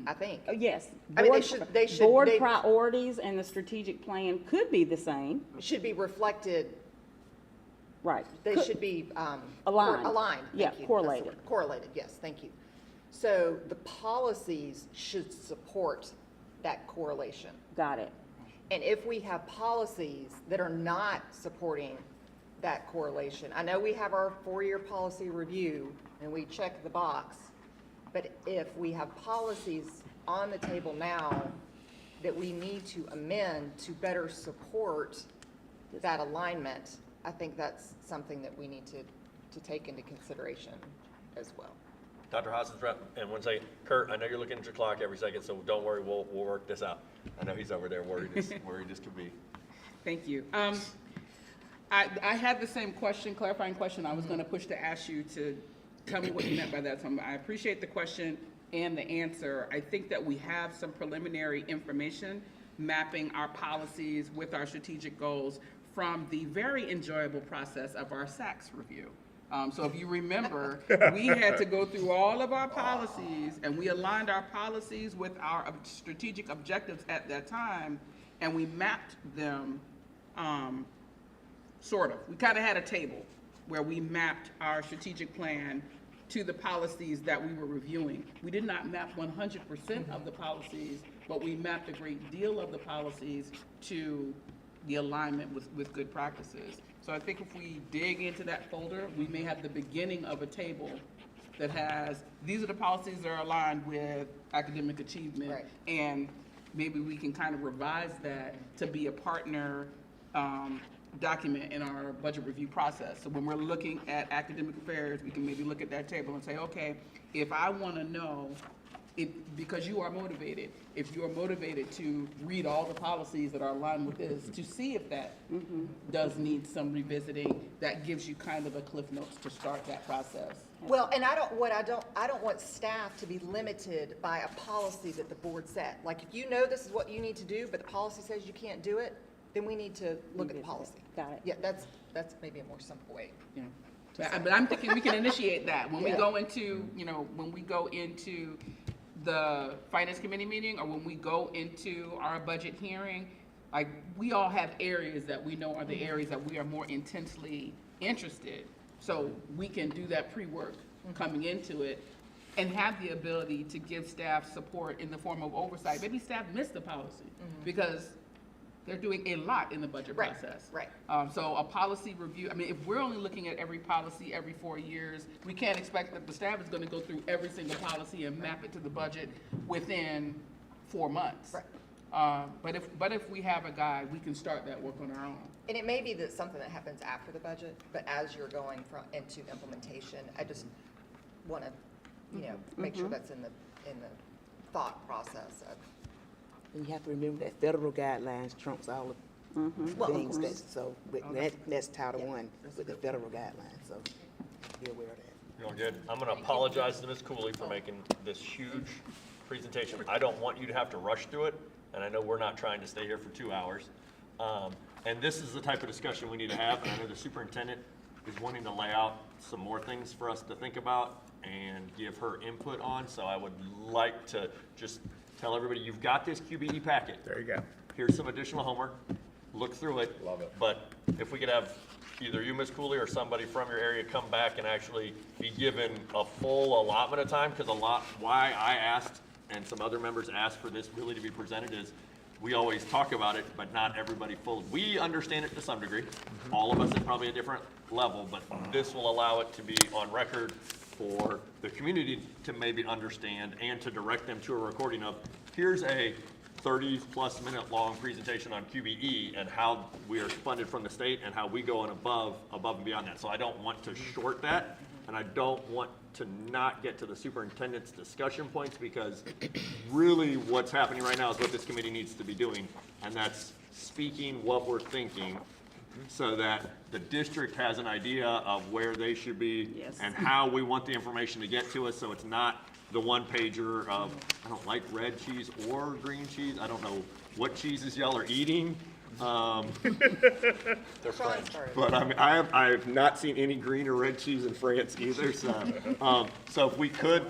S5: I think.
S8: Yes.
S5: I mean,
S8: Board priorities and the strategic plan could be the same.
S5: Should be reflected.
S8: Right.
S5: They should be
S8: aligned.
S5: Aligned.
S8: Yeah,
S5: Thank you.
S8: correlated.
S5: That's the word. Correlated, yes, thank you. So the policies should support that correlation.
S8: Got it.
S5: And if we have policies that are not supporting that correlation, I know we have our 4-year policy review and we check the box, but if we have policies on the table now that we need to amend to better support that alignment, I think that's something that we need to take into consideration as well.
S1: Dr. Hoskins, and one second, Kurt, I know you're looking at your clock every second, so don't worry, we'll work this out. I know he's over there worried as could be.
S10: Thank you. I had the same question, clarifying question I was going to push to ask you to tell me what you meant by that. So I appreciate the question and the answer. I think that we have some preliminary information mapping our policies with our strategic goals from the very enjoyable process of our SACS review. So if you remember, we had to go through all of our policies and we aligned our policies with our strategic objectives at that time, and we mapped them, sort of. We kind of had a table where we mapped our strategic plan to the policies that we were reviewing. We did not map 100% of the policies, but we mapped a great deal of the policies to the alignment with good practices. So I think if we dig into that folder, we may have the beginning of a table that has, these are the policies that are aligned with academic achievement.
S5: Right.
S10: And maybe we can kind of revise that to be a partner document in our budget review process. So when we're looking at academic affairs, we can maybe look at that table and say, okay, if I want to know, because you are motivated, if you are motivated to read all the policies that are aligned with this, to see if that does need some revisiting, that gives you kind of a cliff notes to start that process.
S5: Well, and I don't want staff to be limited by a policy that the board set. Like, if you know this is what you need to do, but the policy says you can't do it, then we need to look at the policy.
S8: Got it.
S5: Yeah, that's maybe a more simple way.
S10: Yeah. But I'm thinking we can initiate that when we go into, when we go into the finance committee meeting, or when we go into our budget hearing, Like, we all have areas that we know are the areas that we are more intensely interested. So we can do that pre-work coming into it and have the ability to give staff support in the form of oversight. Maybe staff missed the policy because they're doing a lot in the budget
S5: Right,
S10: process.
S5: right.
S10: So a policy review, I mean, if we're only looking at every policy every 4 years, we can't expect that the staff is gonna go through every single policy and map it to the budget within 4 months.
S5: Right.
S10: But if we have a guide, we can start that work on our own.
S5: And it may be that something that happens after the budget, but as you're going into implementation, I just want to, make sure that's in the thought process of.
S6: And you have to remember that federal guidelines trumps all
S5: Well,
S6: the
S5: of
S6: things
S5: course.
S6: that, so, that's Title I with the federal guidelines, so be aware of that.
S1: You're all good. I'm going to apologize to Ms. Cooley for making this huge presentation. I don't want you to have to rush through it, and I know we're not trying to stay here for 2 hours. And this is the type of discussion we need to have, and I know the superintendent is wanting to lay out some more things for us to think about and give her input on, so I would like to just tell everybody, you've got this QBE packet.
S11: There you go.
S1: Here's some additional homework, look through it.
S12: Love it.
S1: But if we could have either you, Ms. Cooley, or somebody from your area come back and actually be given a full allotment of time, because why I asked and some other members asked for this really to be presented is, we always talk about it, but not everybody fully. We understand it to some degree. All of us at probably a different level, but this will allow it to be on record for the community to maybe understand and to direct them to a recording of, here's a 30-plus minute long presentation on QBE and how we are funded from the state and how we go on above and beyond that. So I don't want to short that, and I don't want to not get to the superintendent's discussion points, because really what's happening right now is what this committee needs to be doing, and that's speaking what we're thinking so that the district has an idea of where they should be
S8: Yes.
S1: and how we want the information to get to us, so it's not the one pager of, I don't like red cheese or green cheese, I don't know what cheeses y'all are eating.
S12: They're
S5: Sean
S12: French.
S5: started.
S1: But I mean, I have not seen any green or red cheese in France either, so, so if we could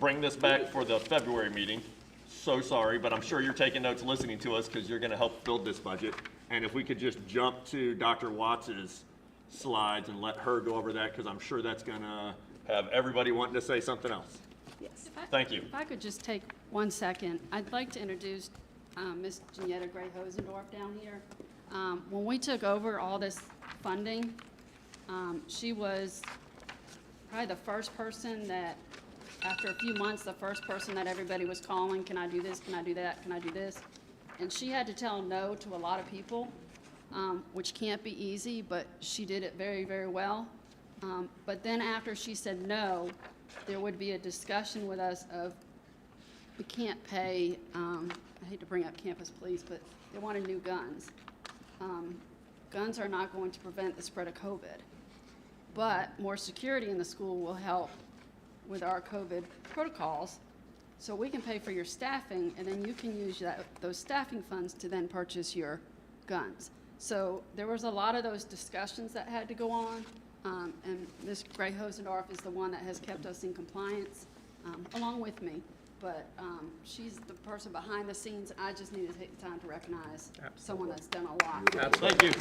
S1: bring this back for the February meeting, so sorry, but I'm sure you're taking notes listening to us, because you're gonna help build this budget. And if we could just jump to Dr. Watts's slides and let her go over that, because I'm sure that's gonna have everybody wanting to say something else.
S8: Yes.
S1: Thank you.
S3: If I could just take 1 second, I'd like to introduce Ms. Janetta Gray-Hosendorf down here. When we took over all this funding, she was probably the first person that, after a few months, the first person that everybody was calling, can I do this, can I do that, can I do this? And she had to tell no to a lot of people, which can't be easy, but she did it very, very well. But then after she said no, there would be a discussion with us of, we can't pay, I hate to bring up Campus Police, but they wanted new guns. Guns are not going to prevent the spread of COVID, but more security in the school will help with our COVID protocols. So we can pay for your staffing, and then you can use those staffing funds to then purchase your guns. So there was a lot of those discussions that had to go on, and Ms. Gray-Hosendorf is the one that has kept us in compliance, along with me. But she's the person behind the scenes. I just need to take the time to recognize someone that's done a lot.
S1: Thank you.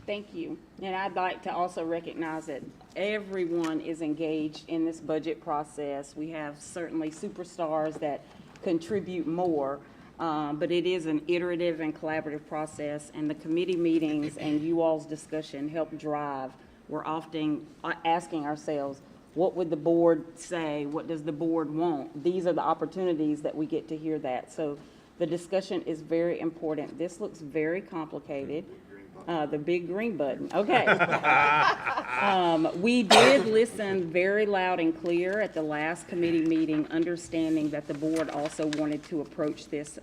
S8: Thank you. And I'd like to also recognize that everyone is engaged in this budget process. We have certainly superstars that contribute more, but it is an iterative and collaborative process, and the committee meetings and you all's discussion help drive. We're often asking ourselves, what would the board say? What does the board want? These are the opportunities that we get to hear that. So the discussion is very important. This looks very complicated. The big green button, okay. We did listen very loud and clear at the last committee meeting, understanding that the board also wanted to approach this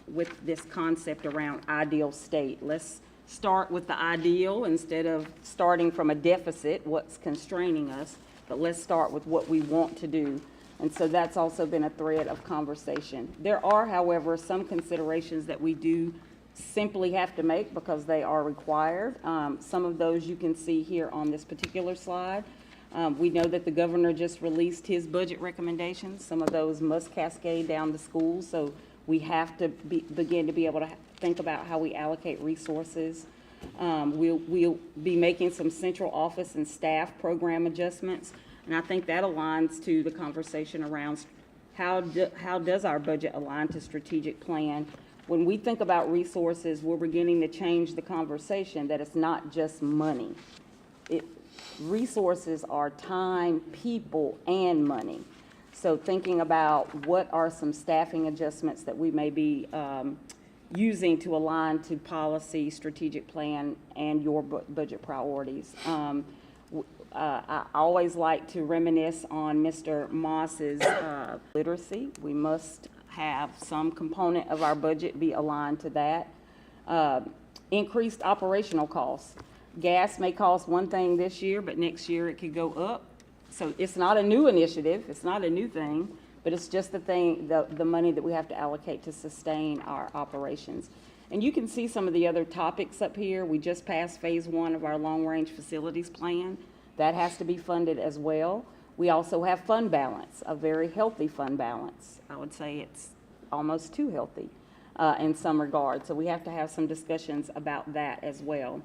S8: with this concept around ideal state. Let's start with the ideal instead of starting from a deficit, what's constraining us, but let's start with what we want to do. And so that's also been a thread of conversation. There are, however, some considerations that we do simply have to make because they are required. Some of those you can see here on this particular slide. We know that the governor just released his budget recommendations. Some of those must cascade down the schools, so We have to begin to be able to think about how we allocate resources. We'll be making some central office and staff program adjustments, and I think that aligns to the conversation around how does our budget align to strategic plan. When we think about resources, we're beginning to change the conversation that it's not just money. Resources are time, people, and money. So thinking about what are some staffing adjustments that we may be using to align to policy, strategic plan, and your budget priorities. I always like to reminisce on Mr. Moss's literacy. We must have some component of our budget be aligned to that. Increased operational costs. Gas may cost one thing this year, but next year it could go up. So it's not a new initiative, it's not a new thing, but it's just the money that we have to allocate to sustain our operations. And you can see some of the other topics up here. We just passed phase 1 of our long-range facilities plan. That has to be funded as well. We also have fund balance, a very healthy fund balance. I would say it's almost too healthy in some regards. So we have to have some discussions about that as well.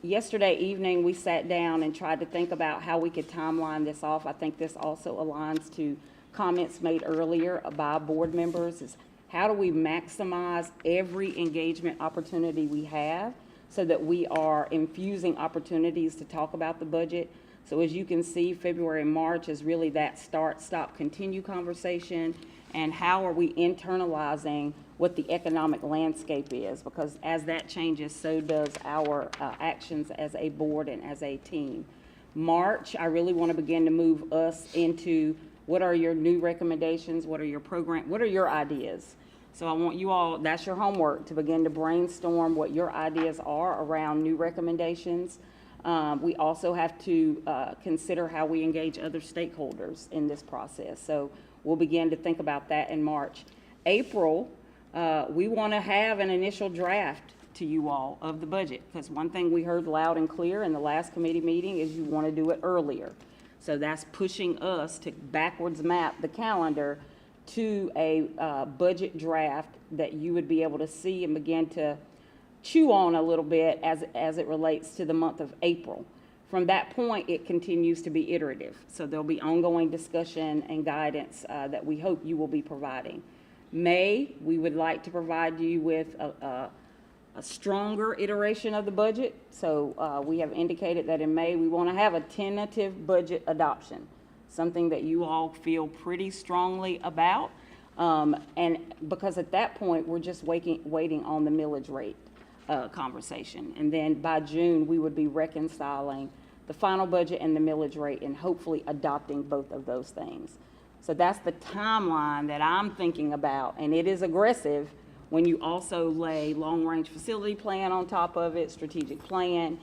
S8: Yesterday evening, we sat down and tried to think about how we could timeline this off. I think this also aligns to comments made earlier by board members, is how do we maximize every engagement opportunity we have so that we are infusing opportunities to talk about the budget. So as you can see, February and March is really that start, stop, continue conversation, and how are we internalizing what the economic landscape is, because as that changes, so does our actions as a board and as a team. March, I really want to begin to move us into what are your new recommendations, what are your what are your ideas? So I want you all, that's your homework, to begin to brainstorm what your ideas are around new recommendations. We also have to consider how we engage other stakeholders in this process. So we'll begin to think about that in March. April, we want to have an initial draft to you all of the budget, because one thing we heard loud and clear in the last committee meeting is you want to do it earlier. So that's pushing us to backwards map the calendar to a budget draft that you would be able to see and begin to chew on a little bit as it relates to the month of April. From that point, it continues to be iterative. So there'll be ongoing discussion and guidance that we hope you will be providing. May, we would like to provide you with a stronger iteration of the budget. So we have indicated that in May, we want to have a tentative budget adoption, something that you all feel pretty strongly about. And because at that point, we're just waiting on the millage rate conversation. And then by June, we would be reconciling the final budget and the millage rate and hopefully adopting both of those things. So that's the timeline that I'm thinking about, and it is aggressive when you also lay long-range facility plan on top of it, strategic plan,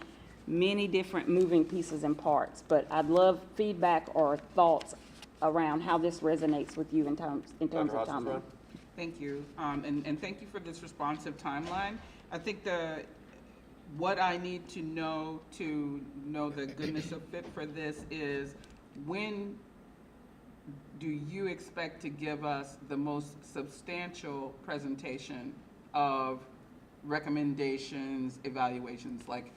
S8: many different moving pieces and parts. But I'd love feedback or thoughts around how this resonates with you in terms of timeline.
S10: Thank you, and thank you for this responsive timeline. I think what I need to know the goodness of fit for this is, when do you expect to give us the most substantial presentation of recommendations, evaluations? Like,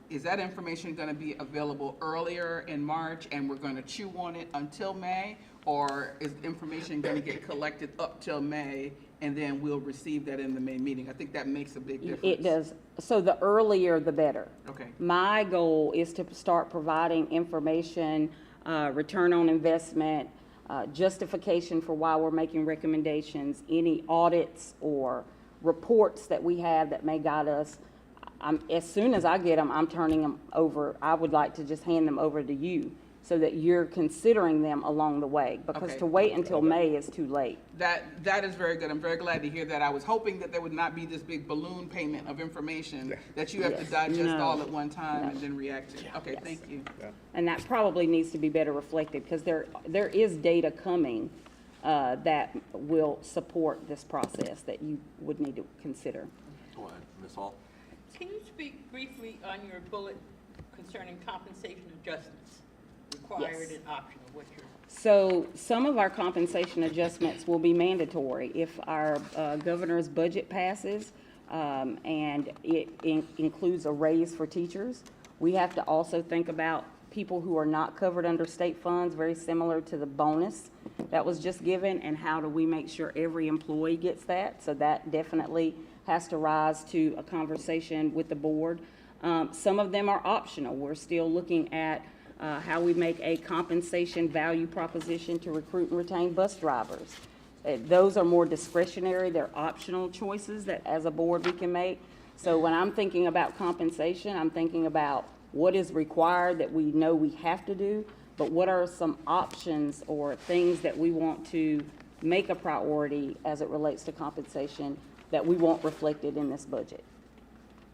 S10: is that information going to be available earlier in March and we're going to chew on it until May? Or is information going to get collected up till May and then we'll receive that in the May meeting? I think that makes a big difference.
S8: It does. So the earlier, the better.
S10: Okay.
S8: My goal is to start providing information, return on investment, justification for why we're making recommendations, any audits or reports that we have that may guide us. As soon as I get them, I'm turning them over. I would like to just hand them over to you so that you're considering them along the way, because
S10: Okay.
S8: to wait until May is too late.
S10: That is very good. I'm very glad to hear that. I was hoping that there would not be this big balloon payment of information that you have to
S8: Yes.
S10: digest
S8: No.
S10: all at one time
S8: No.
S10: and then react to. Okay,
S8: Yes.
S10: thank you.
S8: And that probably needs to be better reflected, because there is data coming that will support this process that you would need to consider.
S1: Go ahead, Ms. Hall.
S2: Can you speak briefly on your bullet concerning compensation adjustments? Which required and optional, what you're.
S8: So some of our compensation adjustments will be mandatory if our governor's budget passes, and it includes a raise for teachers. We have to also think about people who are not covered under state funds, very similar to the bonus that was just given, and how do we make sure every employee gets that? So that definitely has to rise to a conversation with the board. Some of them are optional. We're still looking at how we make a compensation value proposition to recruit and retain bus drivers. Those are more discretionary. They're optional choices that as a board we can make. So when I'm thinking about compensation, I'm thinking about what is required that we know we have to do, but what are some options or things that we want to make a priority as it relates to compensation that we want reflected in this budget.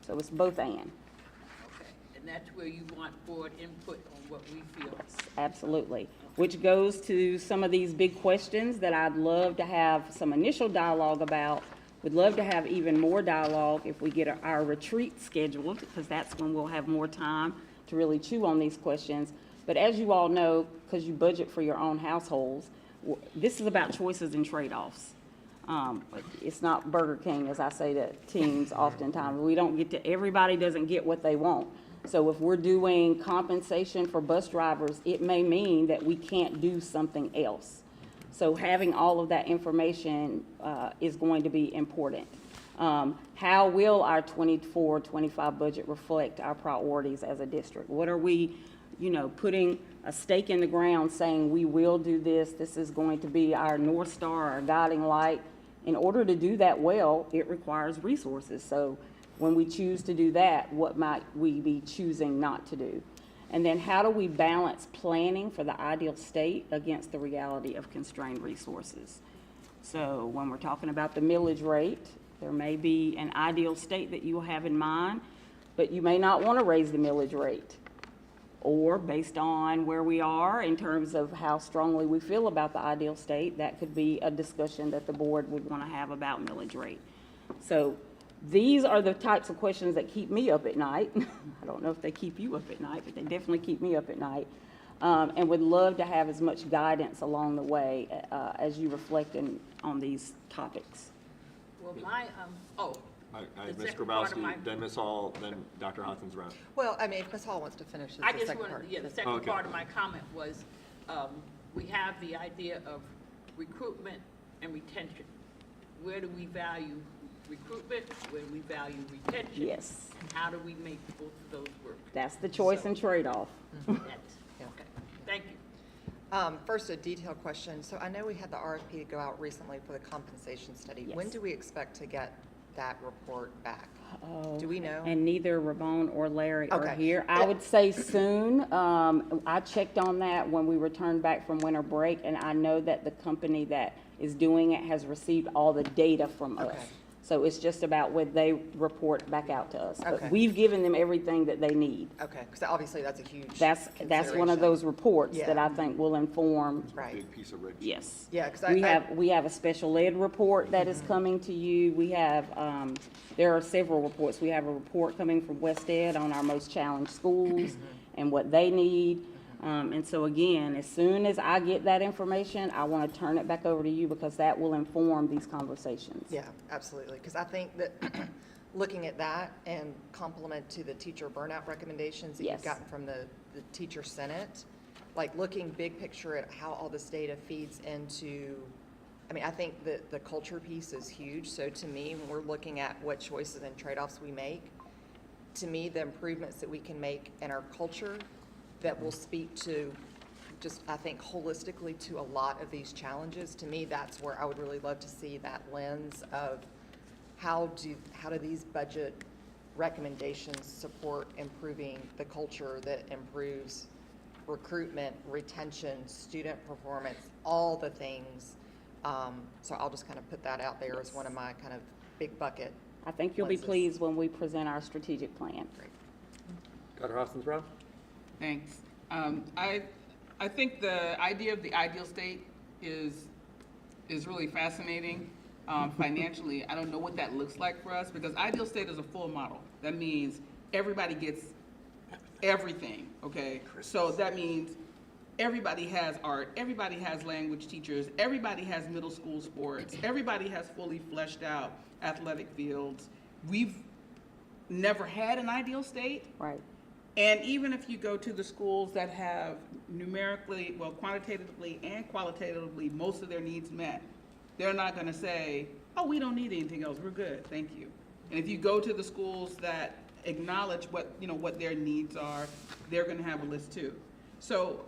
S8: So it's both and.
S2: Okay, and that's where you want board input on what we feel.
S8: Absolutely. Which goes to some of these big questions that I'd love to have some initial dialogue about. Would love to have even more dialogue if we get our retreat scheduled, because that's when we'll have more time to really chew on these questions. But as you all know, because you budget for your own households, this is about choices and trade-offs. It's not Burger King, as I say to teams oftentimes. We don't get to, everybody doesn't get what they want. So if we're doing compensation for bus drivers, it may mean that we can't do something else. So having all of that information is going to be important. How will our 24-25 budget reflect our priorities as a district? What are we, putting a stake in the ground saying we will do this, this is going to be our North Star, our guiding light? In order to do that well, it requires resources. So when we choose to do that, what might we be choosing not to do? And then how do we balance planning for the ideal state against the reality of constrained resources? So when we're talking about the millage rate, there may be an ideal state that you will have in mind, but you may not want to raise the millage rate. Or based on where we are in terms of how strongly we feel about the ideal state, that could be a discussion that the board would want to have about millage rate. So these are the types of questions that keep me up at night. I don't know if they keep you up at night, but they definitely keep me up at night. And would love to have as much guidance along the way as you reflect on these topics.
S2: Well,
S1: Ms. Grabowski, then Ms. Hall, then Dr. Hoskins-Brown.
S5: Well, I mean, if Ms. Hall wants to finish the
S2: I just
S5: second
S2: wanted,
S5: part.
S2: the second
S1: Okay.
S2: part of my comment was, we have the idea of recruitment and retention. Where do we value recruitment? Where do we value retention?
S8: Yes.
S2: And how do we make both of those work?
S8: That's the choice and trade-off.
S2: That's, okay, thank you.
S5: First, a detailed question. So I know we had the RFP go out recently for the compensation study.
S8: Yes.
S5: When do we expect to get that report back?
S8: Oh,
S5: Do we know?
S8: And neither Ramon or Larry are
S5: Okay.
S8: here. I would say soon. I checked on that when we returned back from winter break, and I know that the company that is doing it has received all the data from us.
S5: Okay.
S8: So it's just about when they report back out to us.
S5: Okay.
S8: But we've given them everything that they need.
S5: Okay, because obviously that's a huge
S8: That's one of
S5: consideration.
S8: those reports that
S5: Yeah.
S8: I think will inform.
S5: Right.
S1: Big piece of rich.
S8: Yes.
S5: Yeah, because
S8: We have a special ed report that is coming to you. We have, there are several reports. We have a report coming from West Ed on our most challenged schools and what they need. And so again, as soon as I get that information, I want to turn it back over to you because that will inform these conversations.
S5: Yeah, absolutely. Because I think that looking at that and complement to the teacher burnout recommendations that
S8: Yes.
S5: you've gotten from the teacher senate, like looking big picture at how all this data feeds into, I mean, I think that the culture piece is huge. So to me, when we're looking at what choices and trade-offs we make, to me, the improvements that we can make in our culture that will speak to just, I think, holistically to a lot of these challenges. To me, that's where I would really love to see that lens of how do these budget recommendations support improving the culture that improves recruitment, retention, student performance, all the things. So I'll just kind of put that out there as one of my kind of big bucket.
S8: I think you'll be
S5: lenses.
S8: pleased when we present our strategic plan.
S5: Great.
S1: Dr. Hoskins-Brown?
S10: Thanks. I think the idea of the ideal state is really fascinating. Financially, I don't know what that looks like for us because ideal state is a full model. That means everybody gets everything, okay? So that means everybody has art, everybody has language teachers, everybody has middle school sports, everybody has fully fleshed out athletic fields. We've never had an ideal state.
S8: Right.
S10: And even if you go to the schools that have numerically, well, quantitatively and qualitatively, most of their needs met, they're not gonna say, oh, we don't need anything else, we're good, thank you. And if you go to the schools that acknowledge what, you know, what their needs are, they're gonna have a list too. So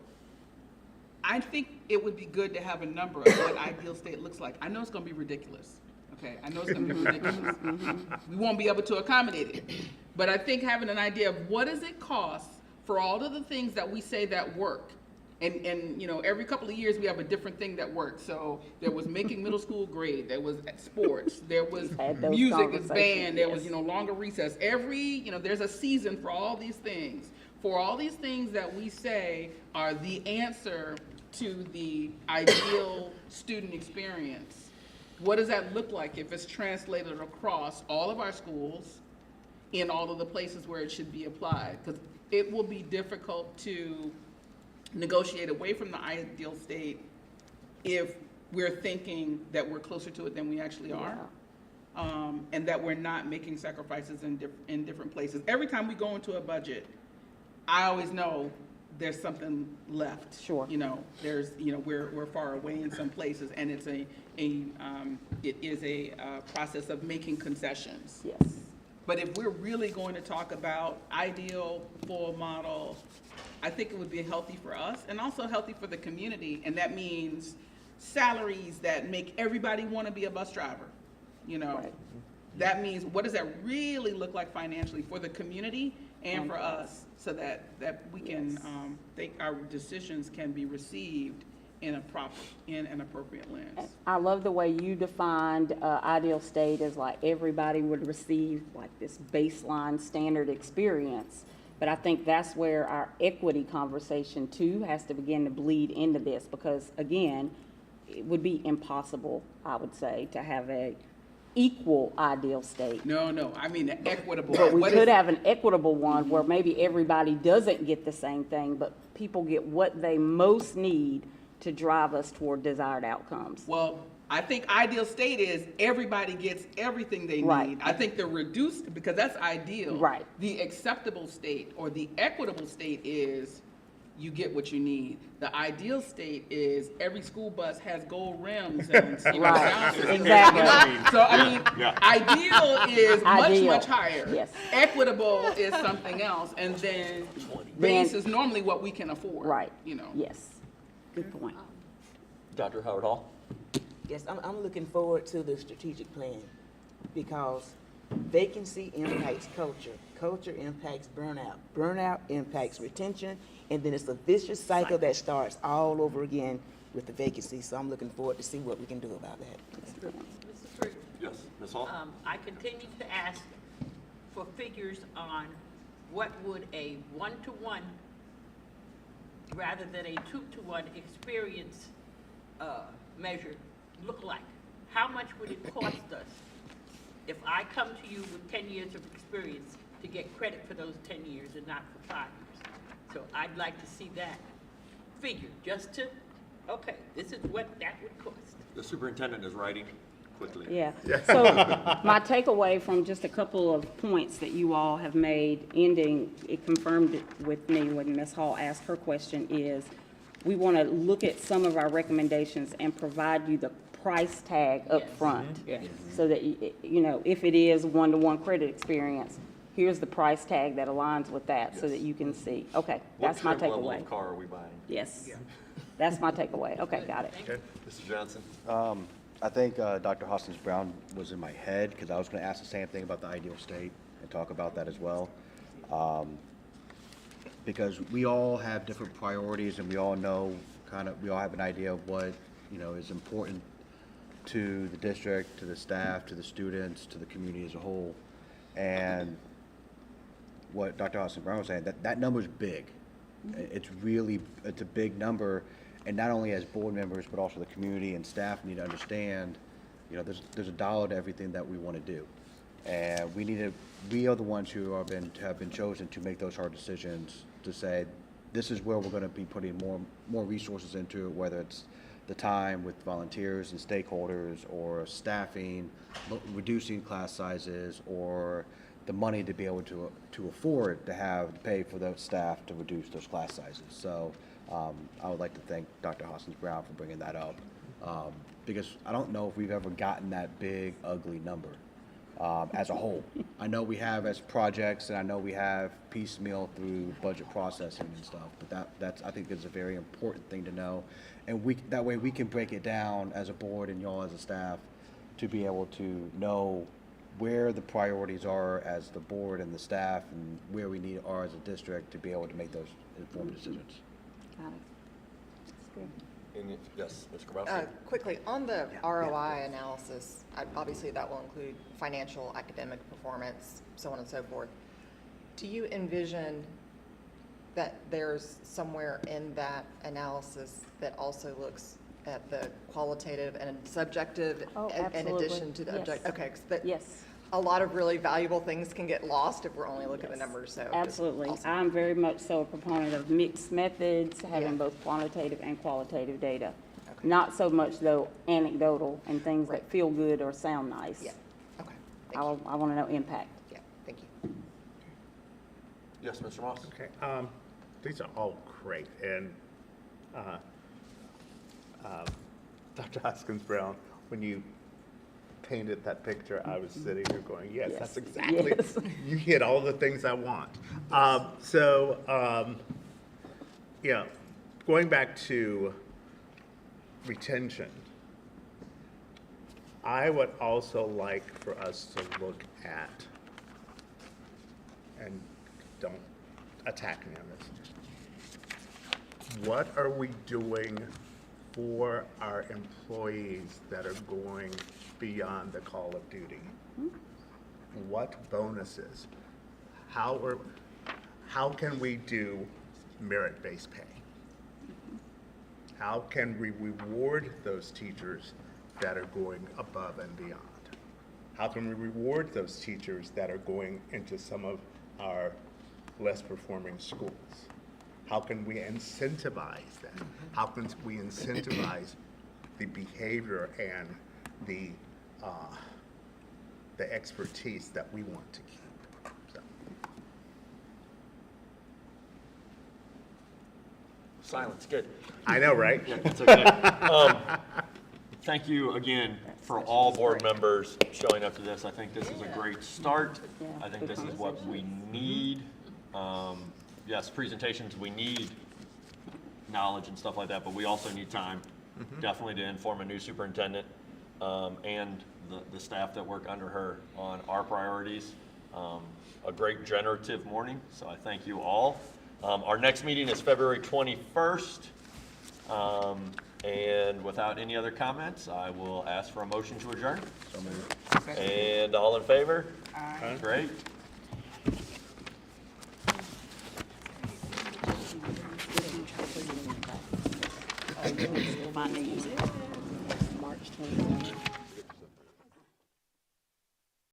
S10: I think it would be good to have a number of what ideal state looks like. I know it's gonna be ridiculous, okay? I know it's gonna be ridiculous. We won't be able to accommodate it. But I think having an idea of what does it cost for all of the things that we say that work. And you know, every couple of years we have a different thing that works. So there was making middle school great, there was sports, there was
S8: had those
S10: music and band,
S8: conversations,
S10: there was,
S8: yes.
S10: you know, longer recess. You know, there's a season for all these things. For all these things that we say are the answer to the ideal student experience, what does that look like if it's translated across all of our schools in all of the places where it should be applied? Because it will be difficult to negotiate away from the ideal state if we're thinking that we're closer to it than we actually are. And that we're not making sacrifices in different places. Every time we go into a budget, I always know there's something left.
S8: Sure.
S10: You know, there's, you know, we're far away in some places, and it's it is a process of making concessions.
S8: Yes.
S10: But if we're really going to talk about ideal, full model, I think it would be healthy for us and also healthy for the community. And that means salaries that make everybody want to be a bus driver, you know?
S8: Right.
S10: That means, what does that really look like financially for the community and for us, so that we can think our decisions can be received in an appropriate lens.
S8: I love the way you defined ideal state as like everybody would receive like this baseline standard experience. But I think that's where our equity conversation too has to begin to bleed into this, because again, it would be impossible, I would say, to have a equal ideal state.
S10: No, I mean the equitable.
S8: But we
S10: What
S8: could
S10: is-
S8: have an equitable one where maybe everybody doesn't get the same thing, but people get what they most need to drive us toward desired outcomes.
S10: Well, I think ideal state is everybody gets everything they
S8: Right.
S10: need. I think the reduced, because that's ideal.
S8: Right.
S10: The acceptable state or the equitable state is you get what you need. The ideal state is every school bus has gold rims and, you know,
S8: Right.
S10: bouncers.
S8: Exactly.
S10: So, I mean,
S1: Yeah.
S10: ideal is
S8: Ideal.
S10: much higher.
S8: Yes.
S10: Equitable is something else, and then base is normally what we can afford.
S8: Right.
S10: You know.
S8: Yes. Good point.
S1: Dr. Howard Hall?
S6: Yes, I'm looking forward to the strategic plan, because vacancy impacts culture. Culture impacts burnout. Burnout impacts retention, and then it's a vicious cycle that starts all over again with the vacancy. So I'm looking forward to see what we can do about that.
S2: Mr. Trigg,
S1: Yes, Ms. Hall?
S2: I continue to ask for figures on what would a one-to-one rather than a two-to-one experience measure look like? How much would it cost us if I come to you with 10 years of experience to get credit for those 10 years and not for 5 years? So I'd like to see that figure, just to, okay, this is what that would cost.
S1: The superintendent is writing quickly.
S8: Yeah. So my takeaway from just a couple of points that you all have made, ending, it confirmed it with me when Ms. Hall asked her question, is we want to look at some of our recommendations and provide you the price tag up
S2: Yes.
S8: front.
S2: Yes.
S8: So that, you know, if it is one-to-one credit experience, here's the price tag that aligns with that, so that you can see. Okay, that's my
S1: What trim level
S8: takeaway.
S1: of car are we buying?
S8: Yes. That's my takeaway. Okay, got it.
S1: Mr. Johnson?
S13: I think Dr. Hoskins Brown was in my head, because I was going to ask the same thing about the ideal state and talk about that as well. Because we all have different priorities, and we all know we all have an idea of what, you know, is important to the district, to the staff, to the students, to the community as a whole. And what Dr. Hoskins Brown was saying, that number's big. It's a big number. And not only as board members, but also the community and staff need to understand, you know, there's a dollar to everything that we want to do. And we are the ones who have been chosen to make those hard decisions, to say, this is where we're going to be putting more resources into it, whether it's the time with volunteers and stakeholders, or staffing, reducing class sizes, or the money to be able to afford to pay for those staff to reduce those class sizes. So I would like to thank Dr. Hoskins Brown for bringing that up, because I don't know if we've ever gotten that big, ugly number as a whole. I know we have as projects, and I know we have piecemeal through budget processing and stuff, but that's, I think, is a very important thing to know. And that way we can break it down as a board and y'all as a staff to be able to know where the priorities are as the board and the staff, and where we are as a district to be able to make those informed decisions.
S8: Got it. That's good.
S1: Yes, Mr. Grabowski?
S5: Quickly, on the ROI analysis, obviously that will include financial, academic performance, so on and so forth. Do you envision that there's somewhere in that analysis that also looks at the qualitative and subjective
S8: Oh,
S5: in
S8: absolutely.
S5: addition to the
S8: Yes.
S5: objective? Okay, 'cause that-
S8: Yes.
S5: a lot of really valuable things can get lost if we're only looking at the numbers, so. just
S8: Absolutely.
S5: awesome.
S8: I'm very much so a proponent of mixed methods, having
S5: Yeah.
S8: both quantitative and qualitative data.
S5: Okay.
S8: Not so much, though, anecdotal and things
S5: Right.
S8: that feel good or sound nice.
S5: Yeah, okay, thank you.
S8: I want to know impact.
S5: Yeah, thank you.
S1: Yes, Mr. Moss?
S11: Okay, these are all great, and, Dr. Hoskins Brown, when you painted that picture, I was sitting there going, yes, that's
S8: Yes,
S11: exactly,
S8: yes.
S11: you hit all the things I want. Yeah, going back to retention, I would also like for us to look at, and don't attack me on this, what are we doing for our employees that are going beyond the call of duty? What bonuses? How can we do merit-based pay? How can we reward those teachers that are going above and beyond? How can we reward those teachers that are going into some of our less performing schools? How can we incentivize that? How can we incentivize the behavior and the expertise that we want to keep? So,
S1: Silence, good.
S11: I know, right?
S1: Yeah, it's okay. Thank you again for all board members showing up to this. I think this is a great start.
S8: Yeah,
S1: I think
S8: good
S1: this is what we need. Yes, presentations, we need knowledge and stuff like that, but we also need time, definitely, to inform a new superintendent and the staff that work under her on our priorities. A great generative morning, so I thank you all. Our next meeting is February 21st. And without any other comments, I will ask for a motion to adjourn.
S13: So moved.
S1: And all in favor?
S9: Aye.
S1: Great.
S8: Find the use it.